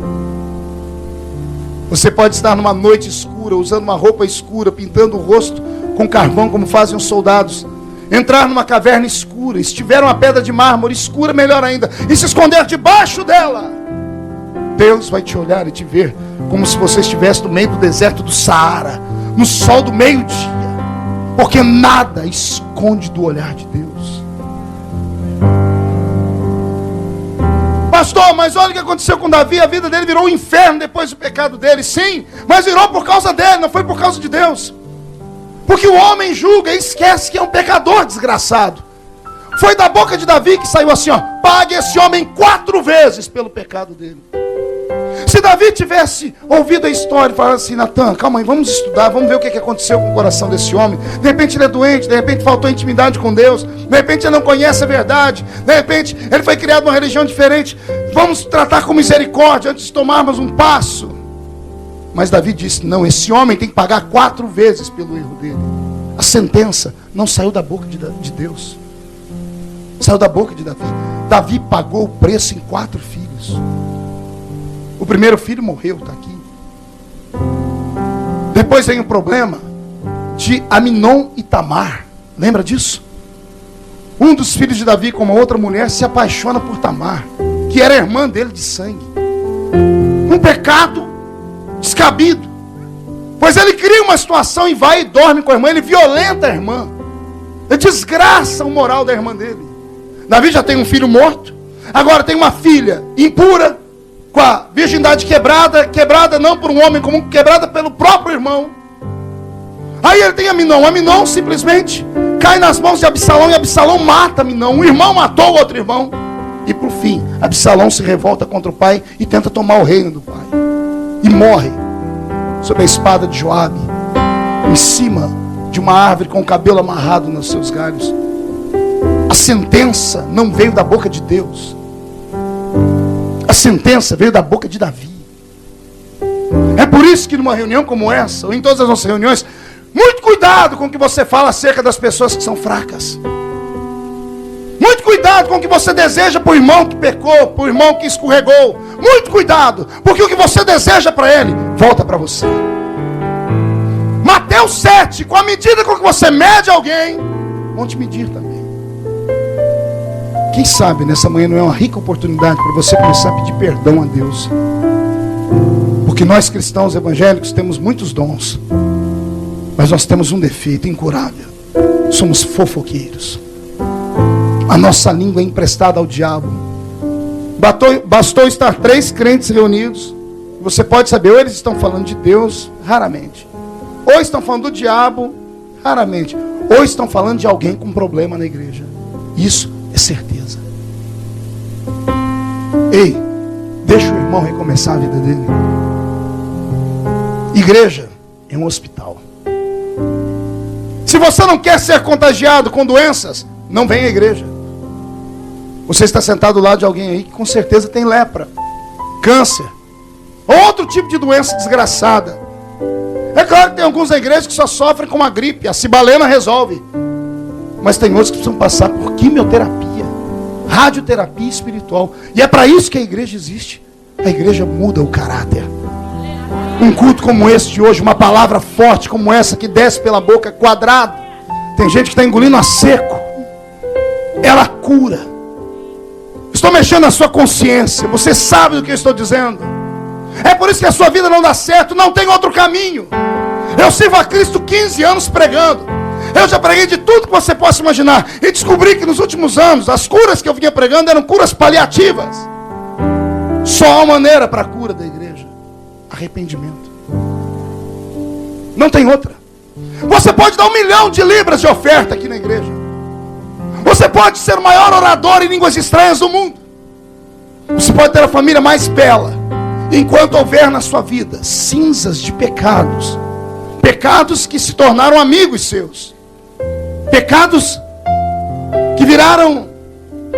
Speaker 1: Você pode estar numa noite escura, usando uma roupa escura, pintando o rosto com carvão, como fazem os soldados. Entrar numa caverna escura, se tiver uma pedra de mármore escura, melhor ainda, e se esconder debaixo dela. Deus vai te olhar e te ver como se você estivesse no meio do deserto do Saara, no sol do meio-dia, porque nada esconde do olhar de Deus. Pastor, mas olha o que aconteceu com Davi. A vida dele virou um inferno depois do pecado dele. Sim, mas virou por causa dele, não foi por causa de Deus. Porque o homem julga e esquece que é um pecador desgraçado. Foi da boca de Davi que saiu assim, ó: pague esse homem 4 vezes pelo pecado dele. Se Davi tivesse ouvido a história e falado assim: Natan, calma aí, vamos estudar, vamos ver o que aconteceu com o coração desse homem. De repente ele é doente, de repente faltou intimidade com Deus, de repente ele não conhece a verdade, de repente ele foi criado numa religião diferente. Vamos tratar com misericórdia antes de tomarmos um passo. Mas Davi disse: não, esse homem tem que pagar 4 vezes pelo erro dele. A sentença não saiu da boca de Deus, saiu da boca de Davi. Davi pagou o preço em 4 filhos. O primeiro filho morreu, está aqui. Depois vem o problema de Aminon e Tamar. Lembra disso? Um dos filhos de Davi com uma outra mulher se apaixona por Tamar, que era irmã dele de sangue. Um pecado descabido, pois ele cria uma situação e vai e dorme com a irmã. Ele violenta a irmã, ele desgraça o moral da irmã dele. Davi já tem um filho morto, agora tem uma filha impura, com a virgindade quebrada. Quebrada não por um homem comum, quebrada pelo próprio irmão. Aí ele tem Aminon. Aminon simplesmente cai nas mãos de Absalão, e Absalão mata Aminon. Um irmão matou o outro irmão, e por fim Absalão se revolta contra o pai e tenta tomar o reino do pai, e morre sob a espada de Joabe, em cima de uma árvore com o cabelo amarrado nos seus galhos. A sentença não veio da boca de Deus, a sentença veio da boca de Davi. É por isso que numa reunião como essa, ou em todas as nossas reuniões, muito cuidado com o que você fala acerca das pessoas que são fracas. Muito cuidado com o que você deseja para o irmão que pecou, para o irmão que escorregou. Muito cuidado, porque o que você deseja para ele, volta para você. Mateus 7, com a medida com que você mede alguém, vão te medir também. Quem sabe nessa manhã não é uma rica oportunidade para você começar a pedir perdão a Deus. Porque nós cristãos evangélicos temos muitos dons, mas nós temos um defeito incurável: somos fofoqueiros. A nossa língua é emprestada ao diabo. Bastou estar 3 crentes reunidos, você pode saber, ou eles estão falando de Deus, raramente, ou estão falando do diabo, raramente, ou estão falando de alguém com problema na igreja. Isso é certeza. Ei, deixa o irmão recomeçar a vida dele. Igreja é um hospital. Se você não quer ser contagiado com doenças, não venha à igreja. Você está sentado ao lado de alguém aí que com certeza tem lepra, câncer, ou outro tipo de doença desgraçada. É claro que tem alguns na igreja que só sofrem com uma gripe, a cibalena resolve. Mas tem outros que precisam passar por quimioterapia, radioterapia espiritual. E é para isso que a igreja existe. A igreja muda o caráter. Um culto como esse de hoje, uma palavra forte como essa que desce pela boca quadrado. Tem gente que está engolindo a seco. Ela cura. Estou mexendo na sua consciência. Você sabe do que eu estou dizendo. É por isso que a sua vida não dá certo. Não tem outro caminho. Eu sirvo a Cristo 15 anos pregando. Eu já preguei de tudo que você possa imaginar. E descobri que nos últimos anos as curas que eu vinha pregando eram curas paliativas. Só há uma maneira para a cura da igreja: arrependimento. Não tem outra. Você pode dar 1 milhão de libras de oferta aqui na igreja. Você pode ser o maior orador em línguas estranhas do mundo. Você pode ter a família mais bela. Enquanto houver na sua vida cinzas de pecados, pecados que se tornaram amigos seus, pecados que viraram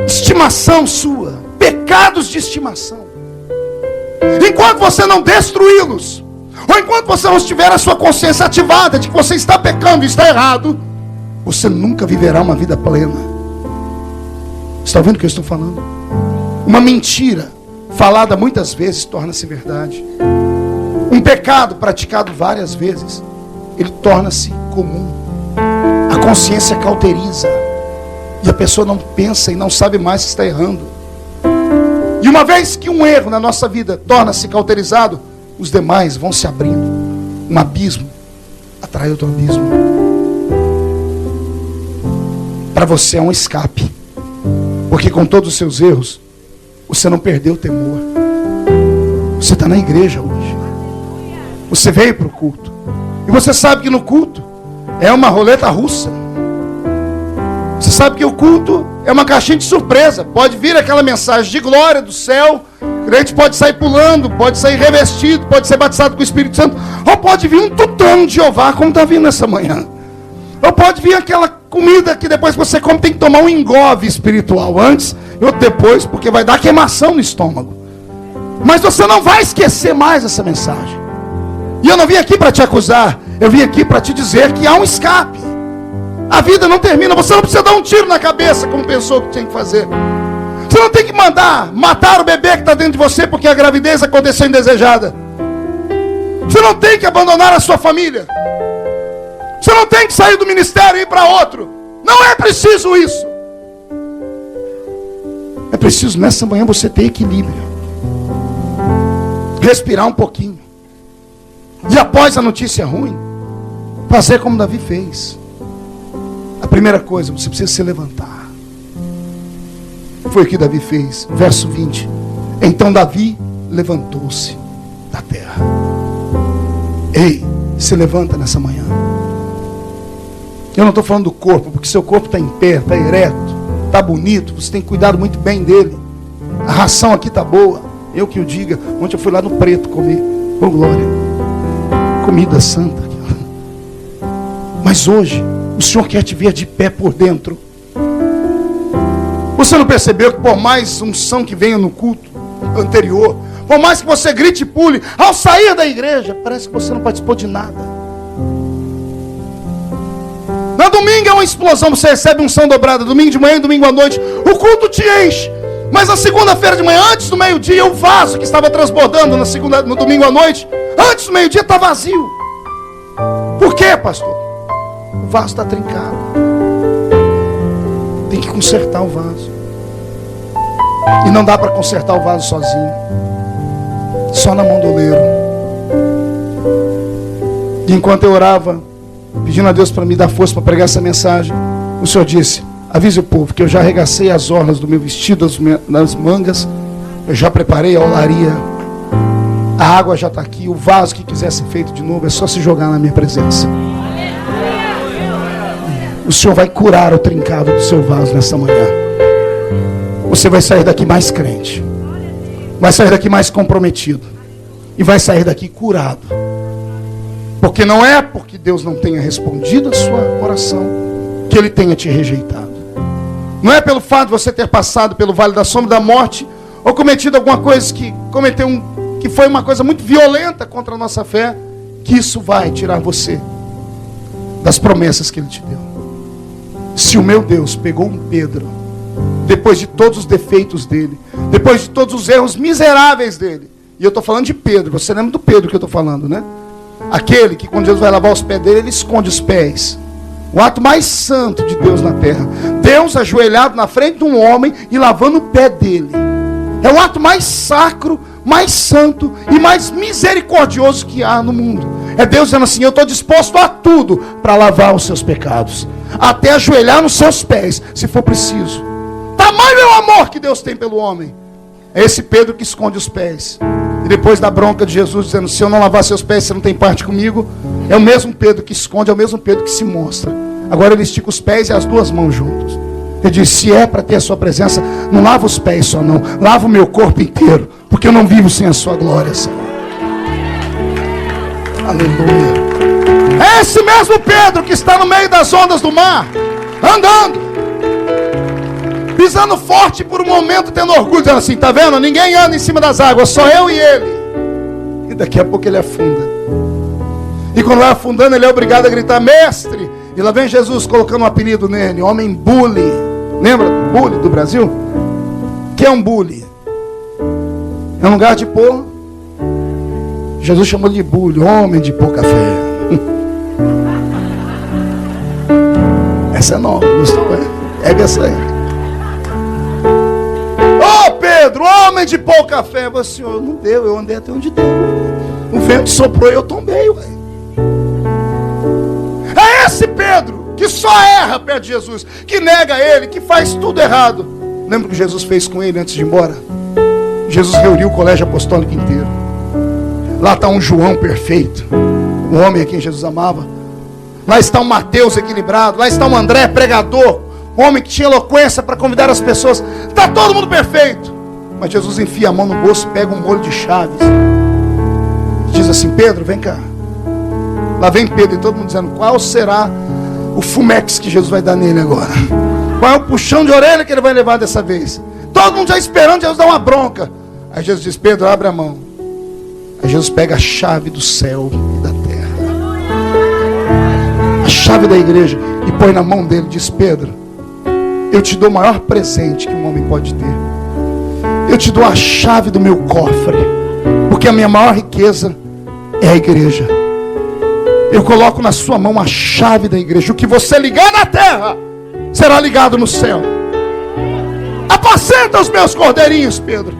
Speaker 1: estimação sua, pecados de estimação, enquanto você não destruí-los, ou enquanto você não tiver a sua consciência ativada de que você está pecando e está errado, você nunca viverá uma vida plena. Está ouvindo o que eu estou falando? Uma mentira falada muitas vezes torna-se verdade. Um pecado praticado várias vezes, ele torna-se comum. A consciência cauteriza, e a pessoa não pensa e não sabe mais que está errando. E uma vez que um erro na nossa vida torna-se cauterizado, os demais vão se abrindo. Um abismo atrai outro abismo. Para você é um escape, porque com todos os seus erros, você não perdeu o temor. Você está na igreja hoje. Você veio para o culto. E você sabe que no culto é uma roleta russa. Você sabe que o culto é uma caixinha de surpresa. Pode vir aquela mensagem de glória do céu. O crente pode sair pulando, pode sair revestido, pode ser batizado com o Espírito Santo. Ou pode vir um tutano de Jeová, como está vindo essa manhã. Ou pode vir aquela comida que depois que você come tem que tomar um engove espiritual antes e outro depois, porque vai dar queimação no estômago. Mas você não vai esquecer mais essa mensagem. E eu não vim aqui para te acusar, eu vim aqui para te dizer que há um escape. A vida não termina, você não precisa dar um tiro na cabeça como pensou que tinha que fazer. Você não tem que mandar matar o bebê que está dentro de você porque a gravidez aconteceu indesejada. Você não tem que abandonar a sua família. Você não tem que sair do ministério e ir para outro. Não é preciso isso. É preciso nessa manhã você ter equilíbrio. Respirar um pouquinho. E após a notícia ruim, fazer como Davi fez. A primeira coisa, você precisa se levantar. Foi o que Davi fez. Verso 20. Então Davi levantou-se da terra. Ei, se levanta nessa manhã. Eu não estou falando do corpo, porque seu corpo está em pé, está ereto, está bonito, você tem cuidado muito bem dele. A ração aqui está boa. Eu que o diga. Ontem eu fui lá no Preto comer. Oh glória. Comida santa. Mas hoje o Senhor quer te ver de pé por dentro. Você não percebeu que por mais unção que venha no culto anterior, por mais que você grite e pule, ao sair da igreja, parece que você não participou de nada. Na domingo é uma explosão, você recebe unção dobrada, domingo de manhã e domingo à noite, o culto te enche. Mas na segunda-feira de manhã, antes do meio-dia, o vaso que estava transbordando no domingo à noite, antes do meio-dia está vazio. Por quê, pastor? O vaso está trincado. Tem que consertar o vaso. E não dá para consertar o vaso sozinho. Só na mão do oleiro. E enquanto eu orava, pedindo a Deus para me dar força para pregar essa mensagem, o Senhor disse: avise o povo que eu já arregacei as orlas do meu vestido, das mangas, eu já preparei a olaria, a água já está aqui, o vaso que quiser ser feito de novo é só se jogar na minha presença. O Senhor vai curar o trincado do seu vaso nessa manhã. Você vai sair daqui mais crente, vai sair daqui mais comprometido, e vai sair daqui curado. Porque não é porque Deus não tenha respondido a sua oração que Ele tenha te rejeitado. Não é pelo fato de você ter passado pelo vale da sombra da morte, ou cometido alguma coisa que que foi uma coisa muito violenta contra a nossa fé, que isso vai tirar você das promessas que Ele te deu. Se o meu Deus pegou um Pedro, depois de todos os defeitos dele, depois de todos os erros miseráveis dele, e eu estou falando de Pedro, você lembra do Pedro que eu estou falando, né? Aquele que quando Jesus vai lavar os pés dele, ele esconde os pés. O ato mais santo de Deus na terra. Deus ajoelhado na frente de um homem e lavando o pé dele. É o ato mais sacro, mais santo e mais misericordioso que há no mundo. É Deus dizendo assim: eu estou disposto a tudo para lavar os seus pecados, até ajoelhar nos seus pés, se for preciso. Tamanho é o amor que Deus tem pelo homem. É esse Pedro que esconde os pés. E depois da bronca de Jesus dizendo: se eu não lavar seus pés, você não tem parte comigo. É o mesmo Pedro que esconde, é o mesmo Pedro que se mostra. Agora ele estica os pés e as duas mãos juntos. Ele diz: se é para ter a sua presença, não lava os pés só não, lava o meu corpo inteiro, porque eu não vivo sem a sua glória, Senhor. Aleluia. É esse mesmo Pedro que está no meio das ondas do mar, andando, pisando forte por um momento, tendo orgulho, dizendo assim: tá vendo? Ninguém anda em cima das águas, só eu e ele. E daqui a pouco ele afunda. E quando vai afundando, ele é obrigado a gritar: mestre. E lá vem Jesus colocando um apelido nele: homem bully. Lembra do bully do Brasil? O que é um bully? É um lugar de pôr. Jesus chamou de bully, homem de pouca fé. Essa é nova, gostou? Pega essa aí. Ô Pedro, homem de pouca fé. Você: Senhor, não deu, eu andei até onde deu. O vento soprou e eu tombei, ué. É esse Pedro que só erra perto de Jesus, que nega ele, que faz tudo errado. Lembra o que Jesus fez com ele antes de ir embora? Jesus reuniu o colégio apostólico inteiro. Lá está um João perfeito, o homem a quem Jesus amava. Lá está um Mateus equilibrado. Lá está um André pregador, homem que tinha eloquência para convidar as pessoas. Está todo mundo perfeito. Mas Jesus enfia a mão no bolso, pega um molho de chaves, diz assim: Pedro, vem cá. Lá vem Pedro e todo mundo dizendo: qual será o fumex que Jesus vai dar nele agora? Qual é o puxão de orelha que ele vai levar dessa vez? Todo mundo já esperando Jesus dar uma bronca. Aí Jesus diz: Pedro, abre a mão. Aí Jesus pega a chave do céu e da terra, a chave da igreja, e põe na mão dele. Diz: Pedro, eu te dou o maior presente que um homem pode ter. Eu te dou a chave do meu cofre, porque a minha maior riqueza é a igreja. Eu coloco na sua mão a chave da igreja. O que você ligar na terra será ligado no céu. Apacenta os meus cordeirinhos, Pedro.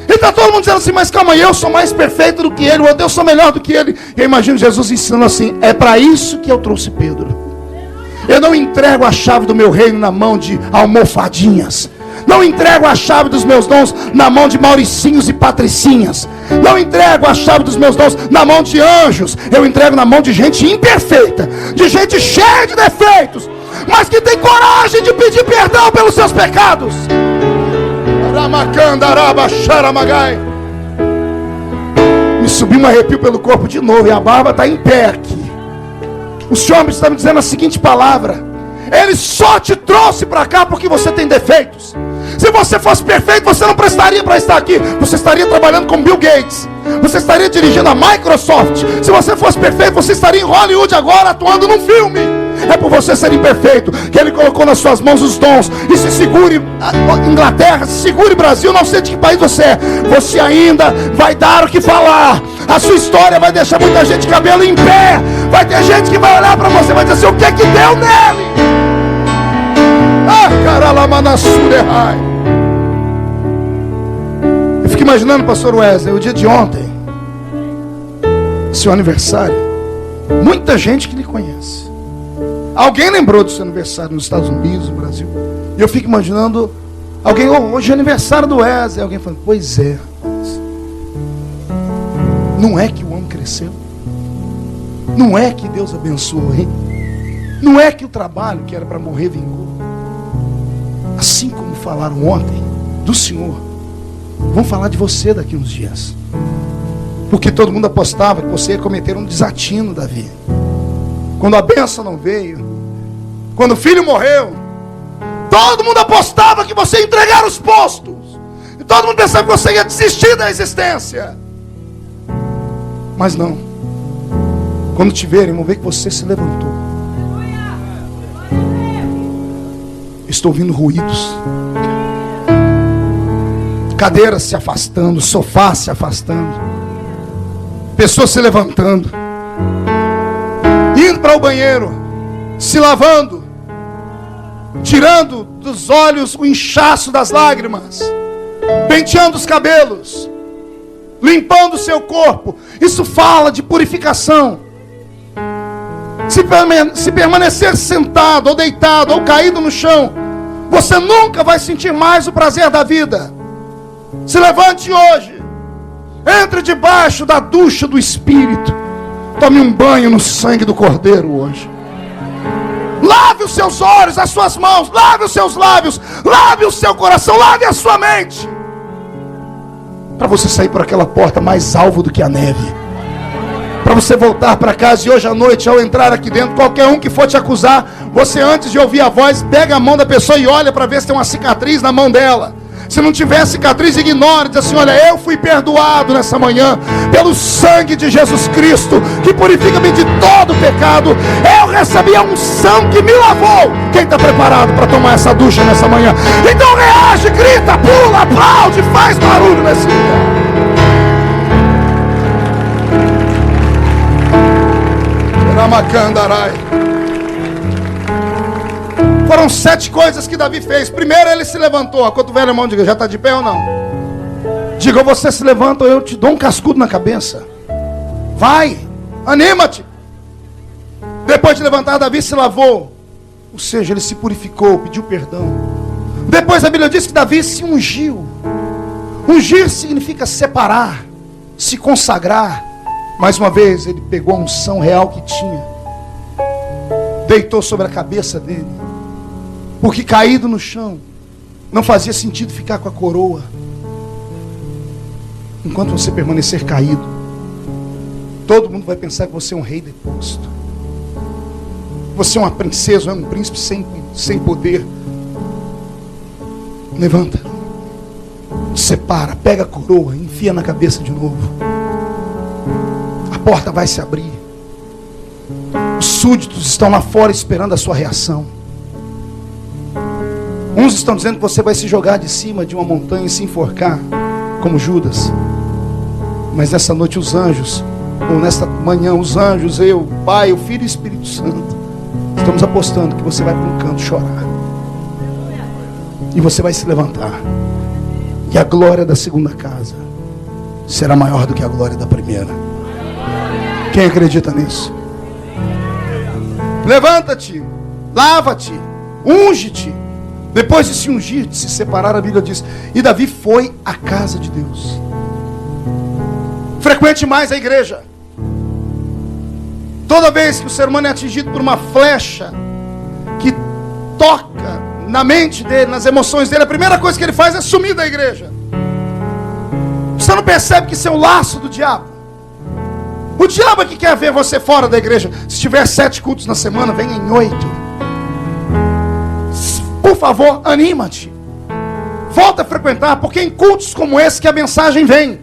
Speaker 1: E está todo mundo dizendo assim: mas calma aí, eu sou mais perfeito do que ele, eu sou melhor do que ele. Eu imagino Jesus ensinando assim: é para isso que eu trouxe Pedro. Eu não entrego a chave do meu reino na mão de almofadinhas. Não entrego a chave dos meus dons na mão de mauricinhos e patricinhas. Não entrego a chave dos meus dons na mão de anjos. Eu entrego na mão de gente imperfeita, de gente cheia de defeitos, mas que tem coragem de pedir perdão pelos seus pecados. Me subiu um arrepio pelo corpo de novo, e a barba está em pé aqui. O Senhor está me dizendo a seguinte palavra: Ele só te trouxe para cá porque você tem defeitos. Se você fosse perfeito, você não prestaria para estar aqui. Você estaria trabalhando com Bill Gates. Você estaria dirigindo a Microsoft. Se você fosse perfeito, você estaria em Hollywood agora, atuando num filme. É por você ser imperfeito que Ele colocou nas suas mãos os dons. E se segure Inglaterra, se segure Brasil, não sei de que país você é. Você ainda vai dar o que falar. A sua história vai deixar muita gente de cabelo em pé. Vai ter gente que vai olhar para você e vai dizer assim: o que é que deu nele? Eu fico imaginando, pastor Wesley, o dia de ontem, seu aniversário. Muita gente que lhe conhece. Alguém lembrou do seu aniversário nos Estados Unidos, no Brasil. E eu fico imaginando alguém: hoje é aniversário do Wesley. Alguém falando: pois é, rapaz. Não é que o homem cresceu? Não é que Deus abençoou, hein? Não é que o trabalho que era para morrer vingou? Assim como falaram ontem do Senhor, vão falar de você daqui uns dias. Porque todo mundo apostava que você ia cometer um desatino, Davi. Quando a bênção não veio, quando o filho morreu, todo mundo apostava que você ia entregar os postos. E todo mundo pensava que você ia desistir da existência. Mas não. Quando te verem, vão ver que você se levantou. Estou ouvindo ruídos. Cadeiras se afastando, sofá se afastando, pessoas se levantando, indo para o banheiro, se lavando, tirando dos olhos o inchaço das lágrimas, penteando os cabelos, limpando o seu corpo. Isso fala de purificação. Se permanecer sentado, ou deitado, ou caído no chão, você nunca vai sentir mais o prazer da vida. Se levante hoje, entre debaixo da ducha do Espírito, tome um banho no sangue do Cordeiro hoje. Lave os seus olhos, as suas mãos, lave os seus lábios, lave o seu coração, lave a sua mente, para você sair por aquela porta mais alvo do que a neve, para você voltar para casa. E hoje à noite, ao entrar aqui dentro, qualquer um que for te acusar, você, antes de ouvir a voz, pega a mão da pessoa e olha para ver se tem uma cicatriz na mão dela. Se não tiver cicatriz, ignore. Diz assim: olha, eu fui perdoado nessa manhã pelo sangue de Jesus Cristo, que purifica-me de todo pecado. Eu recebi a unção que me lavou. Quem está preparado para tomar essa ducha nessa manhã? Então reage, grita, pula, aplaude, faz barulho nesse lugar. Foram 7 coisas que Davi fez. Primeiro, ele se levantou. A cotovela, irmão, diga: já está de pé ou não? Diga: você se levanta ou eu te dou um cascudo na cabeça. Vai, anima-te. Depois de levantar, Davi se lavou. Ou seja, ele se purificou, pediu perdão. Depois a Bíblia diz que Davi se ungiu. Ungir significa separar, se consagrar. Mais uma vez, ele pegou a unção real que tinha, deitou sobre a cabeça dele, porque caído no chão, não fazia sentido ficar com a coroa. Enquanto você permanecer caído, todo mundo vai pensar que você é um rei deposto. Você é uma princesa, é um príncipe sem poder. Levanta, separa, pega a coroa, enfia na cabeça de novo. porta vai se abrir. Os súditos estão lá fora esperando a sua reação. Uns estão dizendo que você vai se jogar de cima de uma montanha e se enforcar, como Judas. Mas nessa noite os anjos, ou nesta manhã os anjos, eu, o Pai, o Filho e o Espírito Santo, estamos apostando que você vai para um canto chorar. E você vai se levantar. E a glória da segunda casa será maior do que a glória da primeira. Quem acredita nisso? Levanta-te, lava-te, unge-te. Depois de se ungir, de se separar, a Bíblia diz: e Davi foi à casa de Deus. Frequente mais a igreja. Toda vez que o ser humano é atingido por uma flecha que toca na mente dele, nas emoções dele, a primeira coisa que ele faz é sumir da igreja. Você não percebe que isso é um laço do diabo? O diabo é que quer ver você fora da igreja. Se tiver 7 cultos na semana, venha em 8. Por favor, anima-te. Volta a frequentar, porque é em cultos como esse que a mensagem vem.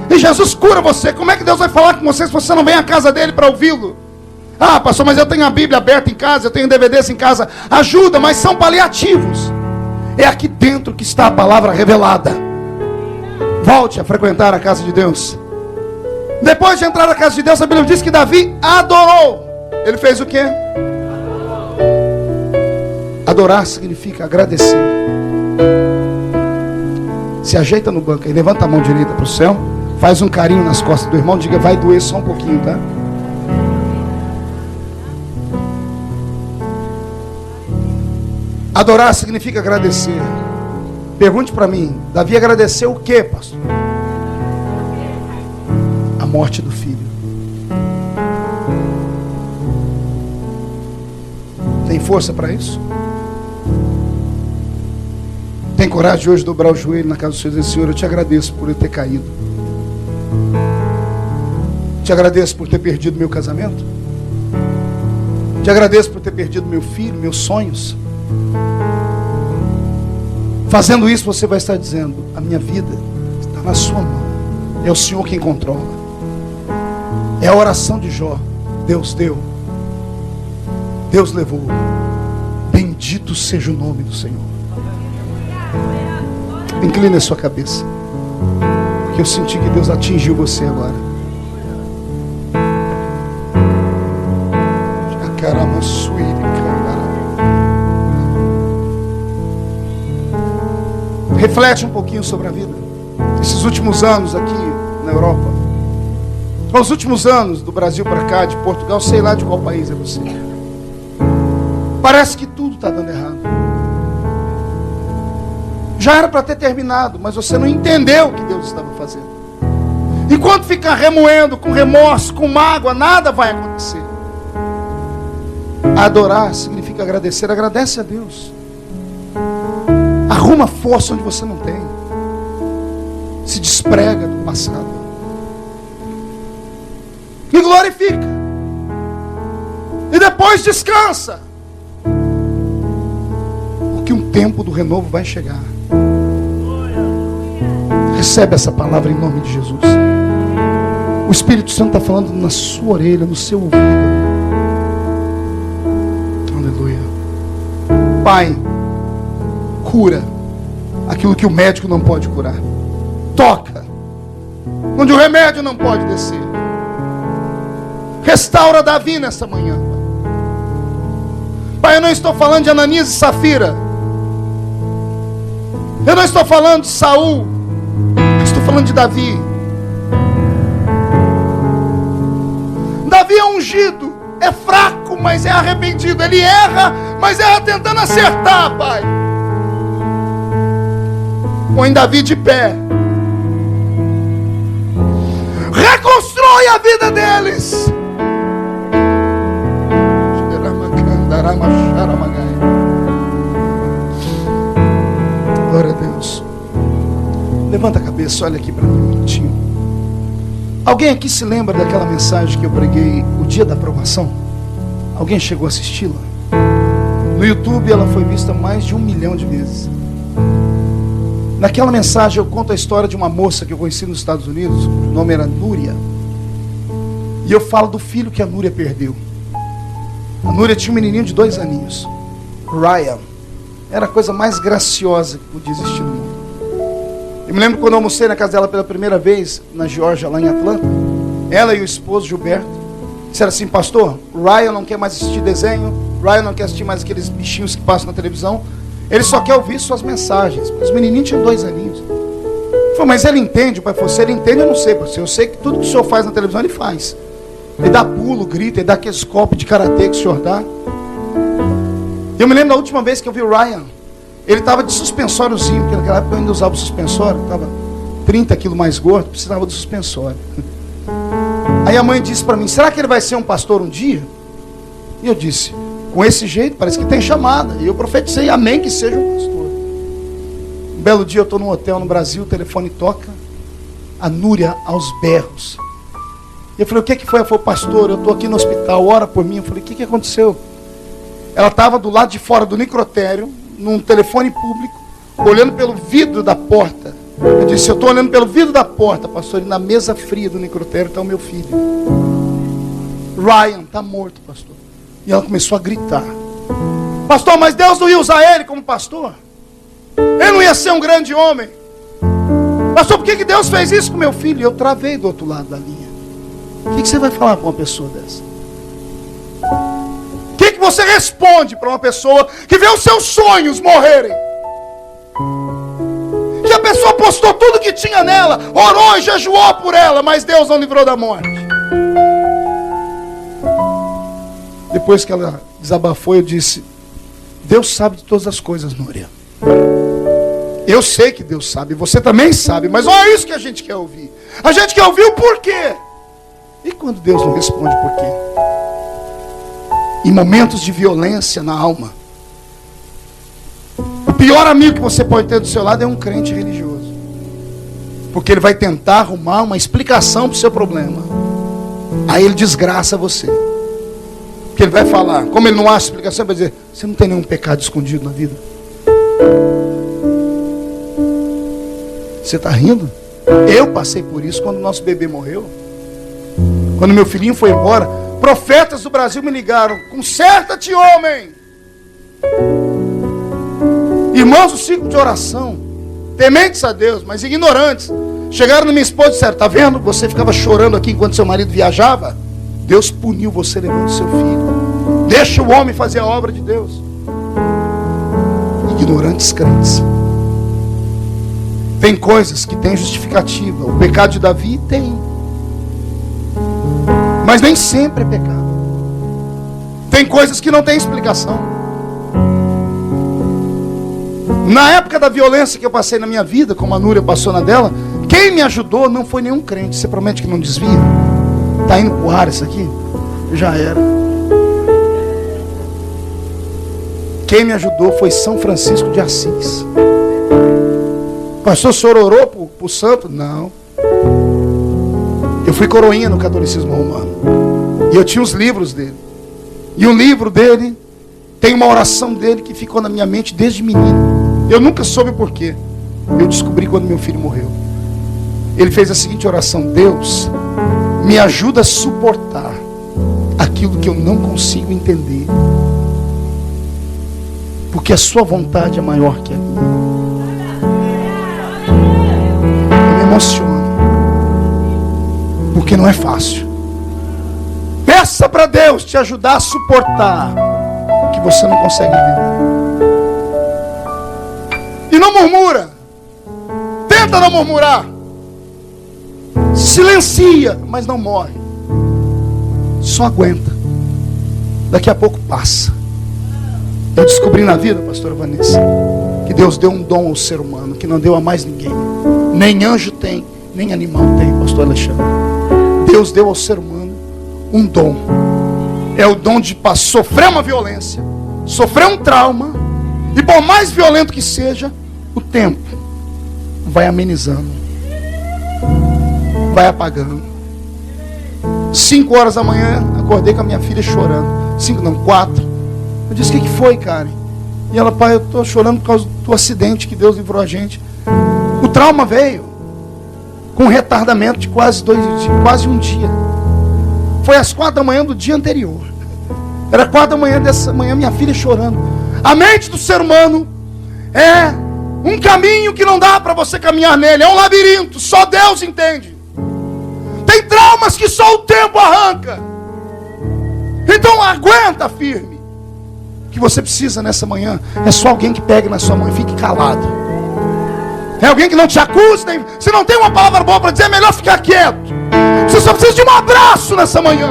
Speaker 1: E Jesus cura você. Como é que Deus vai falar com você se você não vem à casa dele para ouvi-lo? Ah, pastor, mas eu tenho a Bíblia aberta em casa, eu tenho DVDs em casa. Ajuda, mas são paliativos. É aqui dentro que está a palavra revelada. Volte a frequentar a casa de Deus. Depois de entrar na casa de Deus, a Bíblia diz que Davi adorou. Ele fez o quê? Adorar significa agradecer. Se ajeita no banco e levanta a mão direita para o céu. Faz um carinho nas costas do irmão. Diga: vai doer só um pouquinho, tá? Adorar significa agradecer. Pergunte para mim: Davi agradeceu o quê, pastor? A morte do filho. Tem força para isso? Tem coragem de hoje dobrar o joelho na casa do Senhor e dizer: Senhor, eu te agradeço por eu ter caído. Te agradeço por ter perdido meu casamento. Te agradeço por ter perdido meu filho, meus sonhos. Fazendo isso, você vai estar dizendo: a minha vida está na sua mão. É o Senhor quem controla. É a oração de Jó. Deus deu, Deus levou. Bendito seja o nome do Senhor. Incline a sua cabeça, porque eu senti que Deus atingiu você agora. Reflete um pouquinho sobre a vida. Esses últimos anos aqui na Europa, os últimos anos do Brasil para cá, de Portugal, sei lá de qual país é você. Parece que tudo está dando errado. Já era para ter terminado, mas você não entendeu o que Deus estava fazendo. Enquanto ficar remoendo, com remorso, com mágoa, nada vai acontecer. Adorar significa agradecer. Agradece a Deus. Arruma força onde você não tem. Se desprega do passado e glorifica. E depois descansa, porque um tempo do renovo vai chegar. Recebe essa palavra em nome de Jesus. O Espírito Santo está falando na sua orelha, no seu ouvido. Aleluia. Pai, cura aquilo que o médico não pode curar. Toca onde o remédio não pode descer. Restaura Davi nessa manhã. Pai, eu não estou falando de Ananias e Safira. Eu não estou falando de Saul. Eu estou falando de Davi. Davi é ungido. É fraco, mas é arrependido. Ele erra, mas erra tentando acertar, Pai. Põe Davi de pé. Reconstrói a vida deles. Glória a Deus. Levanta a cabeça, olha aqui para mim um minutinho. Alguém aqui se lembra daquela mensagem que eu preguei o dia da aprovação? Alguém chegou a assisti-la? No YouTube ela foi vista mais de 1 milhão de vezes. Naquela mensagem eu conto a história de uma moça que eu conheci nos Estados Unidos. O nome era Núria. E eu falo do filho que a Núria perdeu. A Núria tinha um menininho de 2 aninhos, Ryan. Era a coisa mais graciosa que podia existir no mundo. Eu me lembro quando eu almocei na casa dela pela primeira vez, na Geórgia, lá em Atlanta. Ela e o esposo, Gilberto, disseram assim: pastor, Ryan não quer mais assistir desenho, Ryan não quer assistir mais aqueles bichinhos que passam na televisão, ele só quer ouvir suas mensagens. Os menininhos tinham 2 aninhos. Eu falei: mas ele entende? O pai falou: se ele entende, eu não sei, pastor. Eu sei que tudo que o senhor faz na televisão, ele faz. Ele dá pulo, grita, ele dá aqueles golpes de karatê que o senhor dá. Eu me lembro da última vez que eu vi o Ryan. Ele estava de suspensóriozinho, porque naquela época eu ainda usava o suspensório, estava 30 quilos mais gordo, precisava do suspensório. Aí a mãe disse para mim: será que ele vai ser um pastor um dia? E eu disse: com esse jeito, parece que tem chamada. E eu profetizei: amém, que seja um pastor. Um belo dia eu estou num hotel no Brasil, o telefone toca, a Núria aos berros. E eu falei: o que foi? Ela falou: pastor, eu estou aqui no hospital, ora por mim. Eu falei: o que aconteceu? Ela estava do lado de fora do necrotério, num telefone público, olhando pelo vidro da porta. Eu disse: eu estou olhando pelo vidro da porta, pastor, e na mesa fria do necrotério está o meu filho. Ryan está morto, pastor. E ela começou a gritar: pastor, mas Deus não ia usar ele como pastor? Ele não ia ser um grande homem? Pastor, por que Deus fez isso com meu filho? E eu travei do outro lado da linha. O que você vai falar para uma pessoa dessa? O que você responde para uma pessoa que vê os seus sonhos morrerem? Que a pessoa postou tudo que tinha nela, orou e jejuou por ela, mas Deus não livrou da morte. Depois que ela desabafou, eu disse: Deus sabe de todas as coisas, Núria. Eu sei que Deus sabe, você também sabe, mas olha isso que a gente quer ouvir. A gente quer ouvir o porquê. E quando Deus não responde por quê? Em momentos de violência na alma, o pior amigo que você pode ter do seu lado é um crente religioso, porque ele vai tentar arrumar uma explicação para o seu problema. Aí ele desgraça você, porque ele vai falar, como ele não acha explicação, ele vai dizer: você não tem nenhum pecado escondido na vida? Você está rindo? Eu passei por isso quando nosso bebê morreu. Quando meu filhinho foi embora, profetas do Brasil me ligaram: conserta-te, homem. Irmãos do ciclo de oração, tementes a Deus, mas ignorantes, chegaram na minha esposa e disseram: está vendo? Você ficava chorando aqui enquanto seu marido viajava. Deus puniu você levando seu filho. Deixa o homem fazer a obra de Deus. Ignorantes crentes. Tem coisas que têm justificativa. O pecado de Davi tem, mas nem sempre é pecado. Tem coisas que não tem explicação. Na época da violência que eu passei na minha vida, como a Núria passou na dela, quem me ajudou não foi nenhum crente. Você promete que não desvia? Está indo pro ar isso aqui? Já era. Quem me ajudou foi São Francisco de Assis. Pastor, o senhor orou pro santo? Não. Eu fui coroinha no catolicismo romano. E eu tinha os livros dele. E um livro dele tem uma oração dele que ficou na minha mente desde menino. Eu nunca soube por quê. Eu descobri quando meu filho morreu. Ele fez a seguinte oração: Deus, me ajuda a suportar aquilo que eu não consigo entender, porque a sua vontade é maior que a minha. Me emociona, porque não é fácil. Peça para Deus te ajudar a suportar o que você não consegue entender. E não murmura. Tenta não murmurar. Silencia, mas não morre. Só aguenta. Daqui a pouco passa. Eu descobri na vida, pastora Vanessa, que Deus deu um dom ao ser humano que não deu a mais ninguém. Nem anjo tem, nem animal tem, pastor Alexandre. Deus deu ao ser humano um dom. É o dom de sofrer uma violência, sofrer um trauma, e por mais violento que seja, o tempo vai amenizando, vai apagando. 5 horas da manhã, acordei com a minha filha chorando. 5 não, 4. Eu disse: o que foi, Karen? E ela: pai, eu estou chorando por causa do acidente que Deus livrou a gente. O trauma veio com um retardamento de quase um dia. Foi às 4 da manhã do dia anterior. Era 4 da manhã dessa manhã, minha filha chorando. A mente do ser humano é um caminho que não dá para você caminhar nele. É um labirinto, só Deus entende. Tem traumas que só o tempo arranca. Então aguenta firme. O que você precisa nessa manhã é só alguém que pegue na sua mão e fique calado. É alguém que não te acuse. Se não tem uma palavra boa para dizer, é melhor ficar quieto. Você só precisa de um abraço nessa manhã.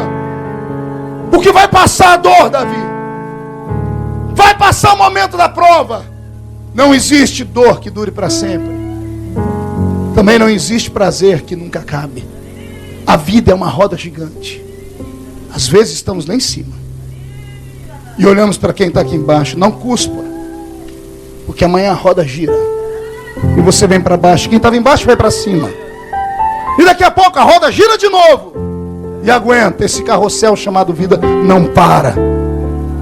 Speaker 1: Porque vai passar a dor, Davi. Vai passar o momento da prova. Não existe dor que dure para sempre. Também não existe prazer que nunca acabe. A vida é uma roda gigante. Às vezes estamos lá em cima e olhamos para quem está aqui embaixo. Não cuspa, porque amanhã a roda gira e você vem para baixo. Quem estava embaixo vai para cima. E daqui a pouco a roda gira de novo. E aguenta, esse carrossel chamado vida não para.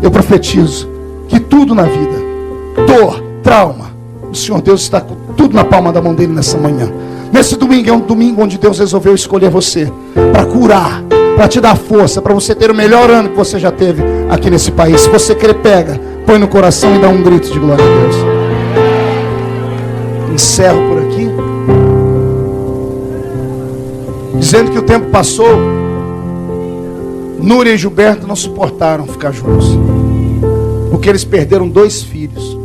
Speaker 1: Eu profetizo que tudo na vida, dor, trauma, o Senhor Deus está com tudo na palma da mão dele nessa manhã. Nesse domingo é um domingo onde Deus resolveu escolher você para curar, para te dar força, para você ter o melhor ano que você já teve aqui nesse país. Se você querer, pega, põe no coração e dá um grito de glória a Deus. Encerro por aqui dizendo que o tempo passou. Núria e Gilberto não suportaram ficar juntos, porque eles perderam 2 filhos.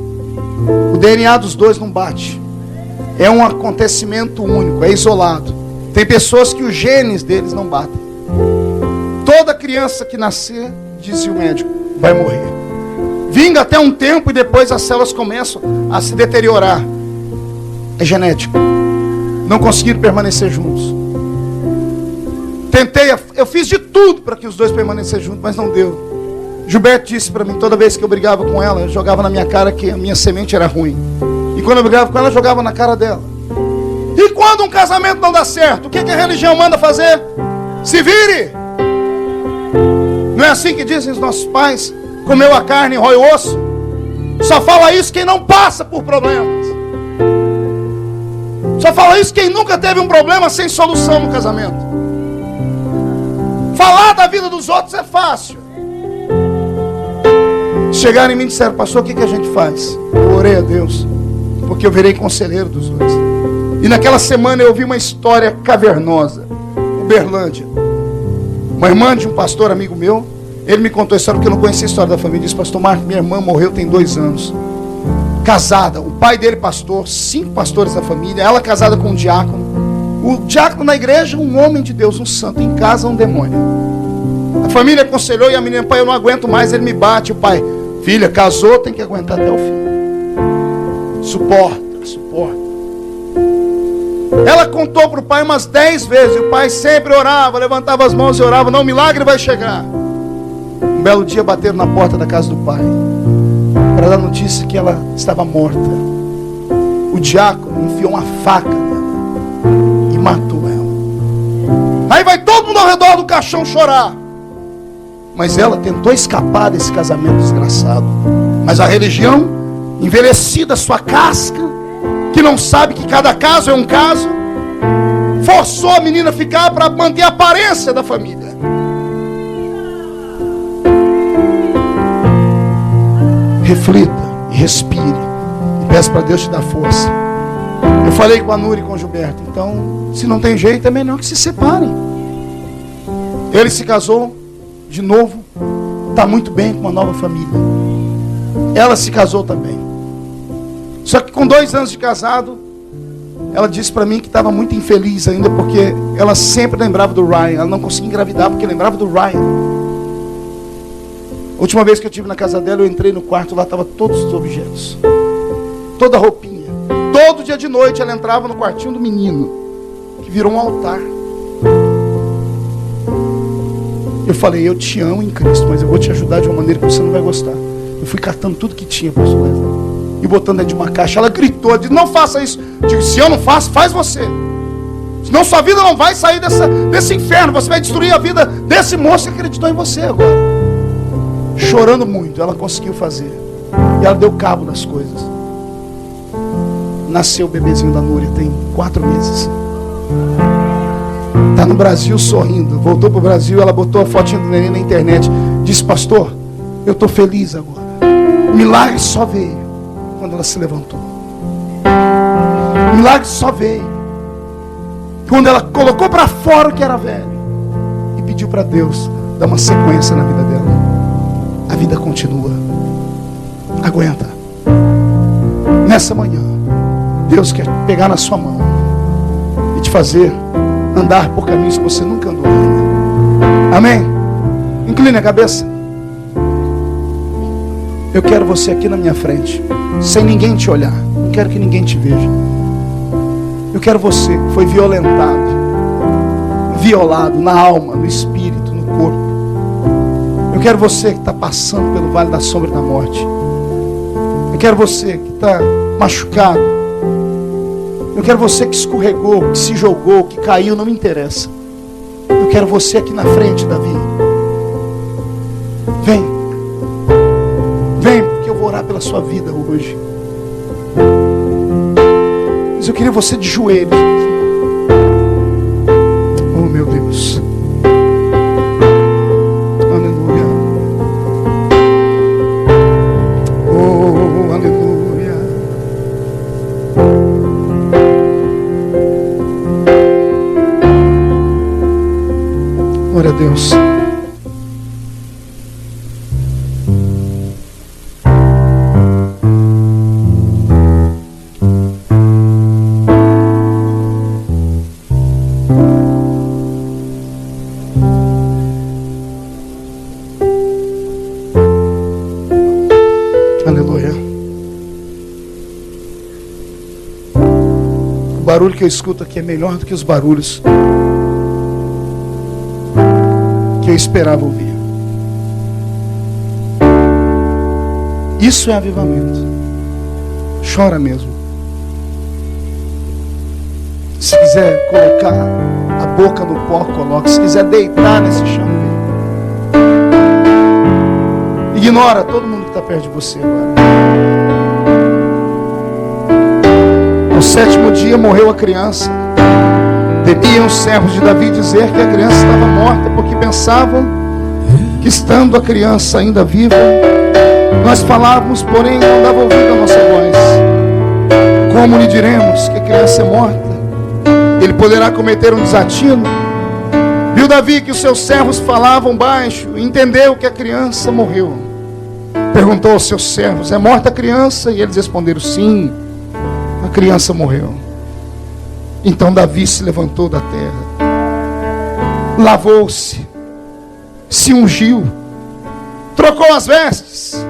Speaker 1: O DNA dos dois não bate. É um acontecimento único, é isolado. Tem pessoas que os genes deles não batem. Toda criança que nascer, dizia o médico, vai morrer. Vinga até um tempo e depois as células começam a se deteriorar. É genético. Não conseguiram permanecer juntos. Tentei, eu fiz de tudo para que os dois permanecessem juntos, mas não deu. Gilberto disse para mim, toda vez que eu brigava com ela, eu jogava na minha cara que a minha semente era ruim. E quando eu brigava com ela, eu jogava na cara dela. E quando um casamento não dá certo, o que a religião manda fazer? Se vire! Não é assim que dizem os nossos pais? Comeu a carne e rói o osso? Só fala isso quem não passa por problemas. Só fala isso quem nunca teve um problema sem solução no casamento. Falar da vida dos outros é fácil. Chegaram em mim e disseram, pastor, o que a gente faz? Eu orei a Deus, porque eu virei conselheiro dos dois. E naquela semana eu ouvi uma história cavernosa, Uberlândia. Uma irmã de um pastor amigo meu, ele me contou a história porque eu não conhecia a história da família. Disse, pastor Marcos, minha irmã morreu tem 2 anos. Casada, o pai dele pastor, 5 pastores da família, ela casada com um diácono. O diácono na igreja, um homem de Deus, um santo, em casa um demônio. A família aconselhou e a menina, pai, eu não aguento mais, ele me bate. O pai, filha, casou, tem que aguentar até o fim. Suporta. Ela contou para o pai umas 10 vezes. E o pai sempre orava, levantava as mãos e orava. Não, o milagre vai chegar. Um belo dia bateram na porta da casa do pai para dar notícia que ela estava morta. O diácono enfiou uma faca nela e matou ela. Aí vai todo mundo ao redor do caixão chorar. Mas ela tentou escapar desse casamento desgraçado. Mas a religião, envelhecida sua casca, que não sabe que cada caso é um caso, forçou a menina a ficar para manter a aparência da família. Reflita e respire e peça para Deus te dar força. Eu falei com a Núria e com o Gilberto, então, se não tem jeito, é melhor que se separem. Ele se casou de novo, está muito bem com uma nova família. Ela se casou também. Só que com 2 anos de casado, ela disse para mim que estava muito infeliz ainda, porque ela sempre lembrava do Ryan. Ela não conseguia engravidar porque lembrava do Ryan. A última vez que eu estive na casa dela, eu entrei no quarto, lá estavam todos os objetos, toda a roupinha. Todo dia de noite ela entrava no quartinho do menino, que virou um altar. Eu falei, eu te amo em Cristo, mas eu vou te ajudar de uma maneira que você não vai gostar. Eu fui catando tudo que tinha, pastor Wesley, e botando dentro de uma caixa. Ela gritou, disse, não faça isso. Eu digo, se eu não faço, faz você. Senão sua vida não vai sair desse inferno. Você vai destruir a vida desse moço que acreditou em você agora. Chorando muito, ela conseguiu fazer. E ela deu cabo das coisas. Nasceu o bebezinho da Núria, tem 4 meses. Está no Brasil sorrindo. Voltou para o Brasil, ela botou a fotinha do neném na internet. Disse: pastor, eu estou feliz agora. O milagre só veio quando ela se levantou. O milagre só veio quando ela colocou para fora o que era velho e pediu para Deus dar uma sequência na vida dela. A vida continua. Aguenta. Nessa manhã, Deus quer pegar na sua mão e te fazer andar por caminhos que você nunca andou ainda. Amém? Incline a cabeça. Eu quero você aqui na minha frente, sem ninguém te olhar. Não quero que ninguém te veja. Eu quero você que foi violentado, violado na alma, no espírito, no corpo. Eu quero você que está passando pelo vale da sombra da morte. Eu quero você que está machucado. Eu quero você que escorregou, que se jogou, que caiu, não me interessa. Eu quero você aqui na frente, Davi. Vem. Vem, porque eu vou orar pela sua vida hoje. Mas eu queria você de joelhos. Oh, meu Deus. Aleluia. Oh, aleluia. Glória a Deus. Aleluia. O barulho que eu escuto aqui é melhor do que os barulhos que eu esperava ouvir. Isso é avivamento. Chora mesmo. Se quiser colocar a boca no pó, coloque. Se quiser deitar nesse chão, ignora todo mundo que está perto de você agora. No 7º dia morreu a criança. Temiam os servos de Davi dizer que a criança estava morta, porque pensavam que, estando a criança ainda viva, nós falávamos, porém não dava ouvido à nossa voz. Como lhe diremos que a criança é morta? Ele poderá cometer um desatino? Viu Davi que os seus servos falavam baixo e entendeu que a criança morreu. Perguntou aos seus servos: é morta a criança? E eles responderam: sim, a criança morreu. Então Davi se levantou da terra, lavou-se, se ungiu, trocou as vestes,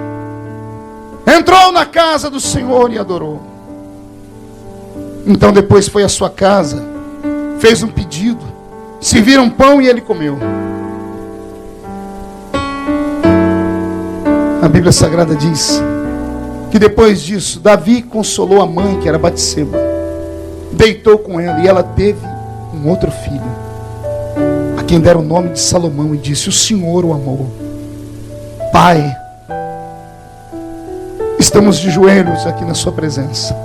Speaker 1: entrou na casa do Senhor e adorou. Então depois foi à sua casa, fez um pedido, serviram pão e ele comeu. A Bíblia Sagrada diz que depois disso, Davi consolou a mãe, que era Batseba, deitou com ela e ela teve um outro filho, a quem deram o nome de Salomão, e disse: o Senhor o amou. Pai, estamos de joelhos aqui na sua presença.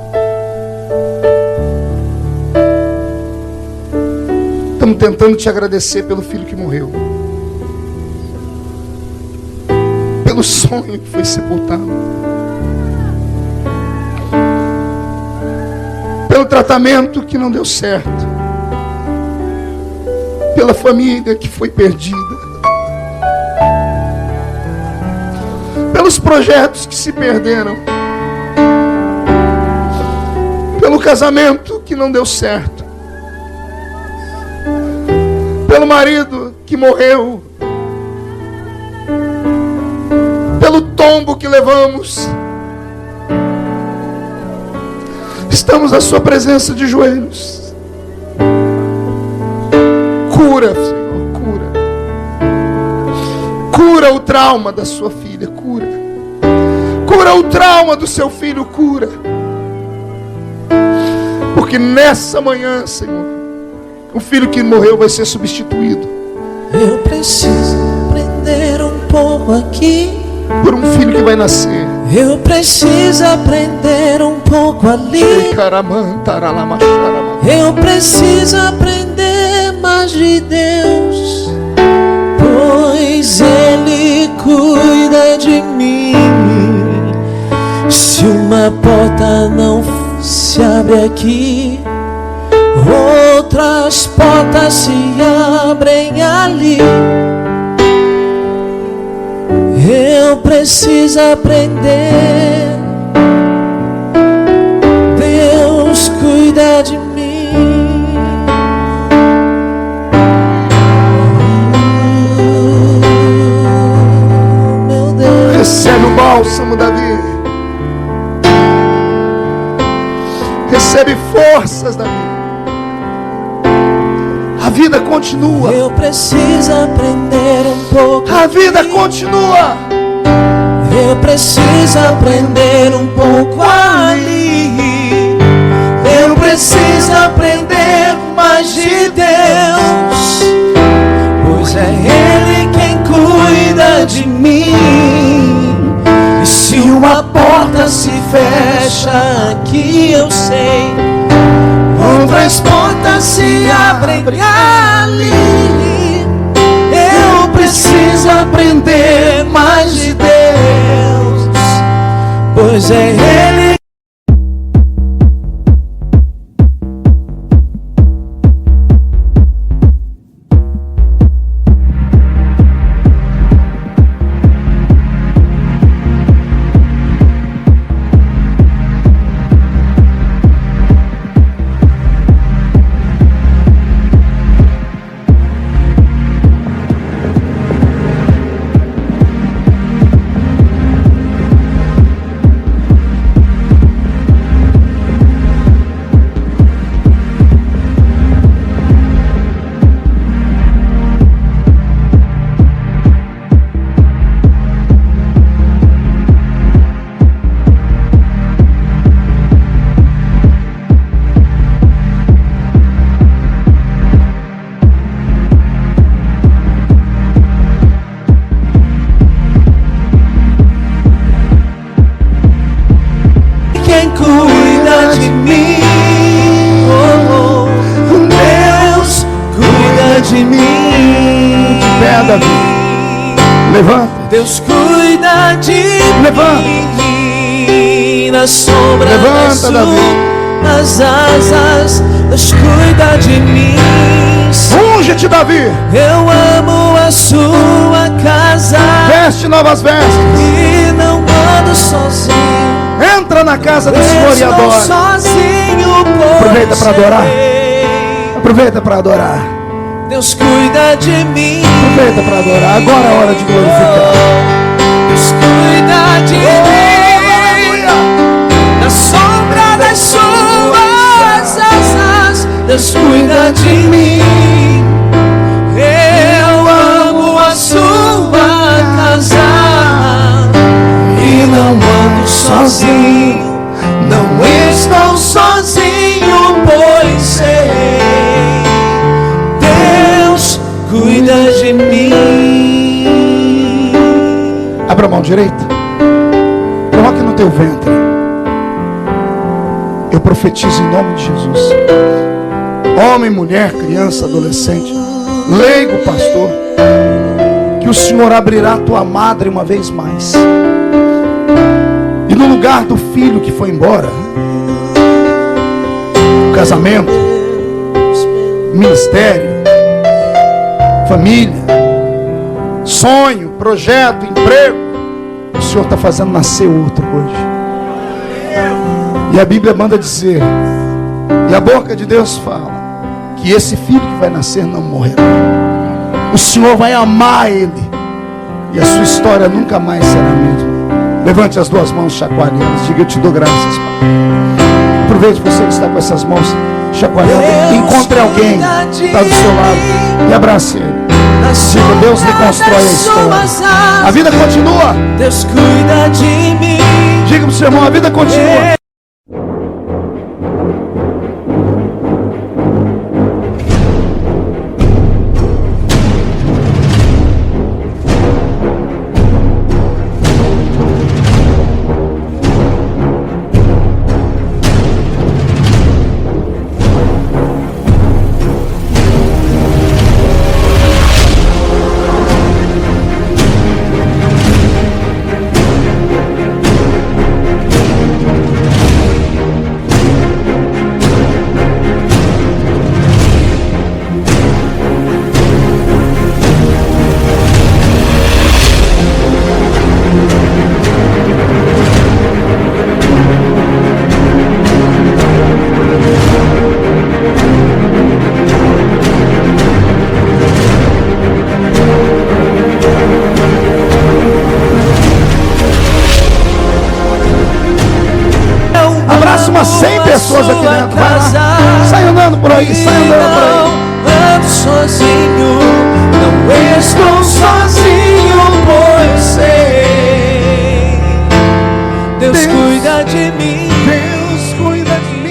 Speaker 1: Estamos tentando te agradecer pelo filho que morreu, pelo sonho que foi sepultado, pelo tratamento que não deu certo, pela família que foi perdida, pelos projetos que se perderam, pelo casamento que não deu certo, pelo marido que morreu, pelo tombo que levamos. Estamos na sua presença de joelhos. Cura, Senhor, cura. Cura o trauma da sua filha, cura. Cura o trauma do seu filho, cura. Porque nessa manhã, Senhor, o filho que morreu vai ser substituído.
Speaker 2: Eu preciso aprender um pouco aqui
Speaker 1: por um filho que vai nascer.
Speaker 2: Eu preciso aprender um pouco ali. Eu preciso aprender mais de essa porta não se abre aqui, outras portas se abrem ali. Eu preciso aprender. Deus cuida de mim. Meu Deus.
Speaker 1: Recebe o bálsamo, Davi. Recebe forças, Davi. A vida continua.
Speaker 2: Eu preciso aprender um pouco.
Speaker 1: A vida continua.
Speaker 2: Eu preciso aprender um pouco ali. Eu preciso aprender mais de Deus, pois é Ele quem cuida de mim. E se uma porta se fecha aqui, eu sei, outras portas se abrem ali. Eu preciso aprender mais de Deus, pois é Ele. Quem cuida de mim, oh, oh, Deus cuida de mim.
Speaker 1: De pé, Davi. Levanta.
Speaker 2: Deus cuida de mim. Na sombra das asas, Deus cuida de mim.
Speaker 1: Unge-te, Davi.
Speaker 2: Eu amo a sua casa.
Speaker 1: Veste novas vestes.
Speaker 2: E não ando sozinho.
Speaker 1: Entra na casa do Senhor e adora.
Speaker 2: Sozinho,
Speaker 1: aproveita para adorar. Aproveita para adorar.
Speaker 2: Deus cuida de mim.
Speaker 1: Aproveita para adorar. Agora é a hora de glorificar.
Speaker 2: Deus cuida de mim. Na sombra das suas asas, Deus cuida de mim. Eu amo a sua casa e não ando sozinho. Não estou sozinho, pois sei, Deus cuida de mim.
Speaker 1: Abra a mão direita. Coloque no teu ventre. Eu profetizo em nome de Jesus. Homem, mulher, criança, adolescente, leigo, pastor, que o Senhor abrirá a tua madre uma vez mais. E no lugar do filho que foi embora, o casamento, ministério, família, sonho, projeto, emprego, o Senhor está fazendo nascer outro hoje. E a Bíblia manda dizer, e a boca de Deus fala, que esse filho que vai nascer não morrerá. O Senhor vai amar ele, e a sua história nunca mais será a mesma. Levante as duas mãos chacoalhando, diga: eu te dou graças, Pai. Aproveite você que está com essas mãos chacoalhando. Encontre alguém que está do seu lado e abrace ele. Diga: Deus reconstrói a história. A vida continua.
Speaker 2: Deus cuida de mim.
Speaker 1: Diga para o seu irmão: a vida continua. por aí, sai andando por aí.
Speaker 2: Não ando sozinho, não estou sozinho, pois sei, Deus cuida de mim.
Speaker 1: Deus cuida de mim.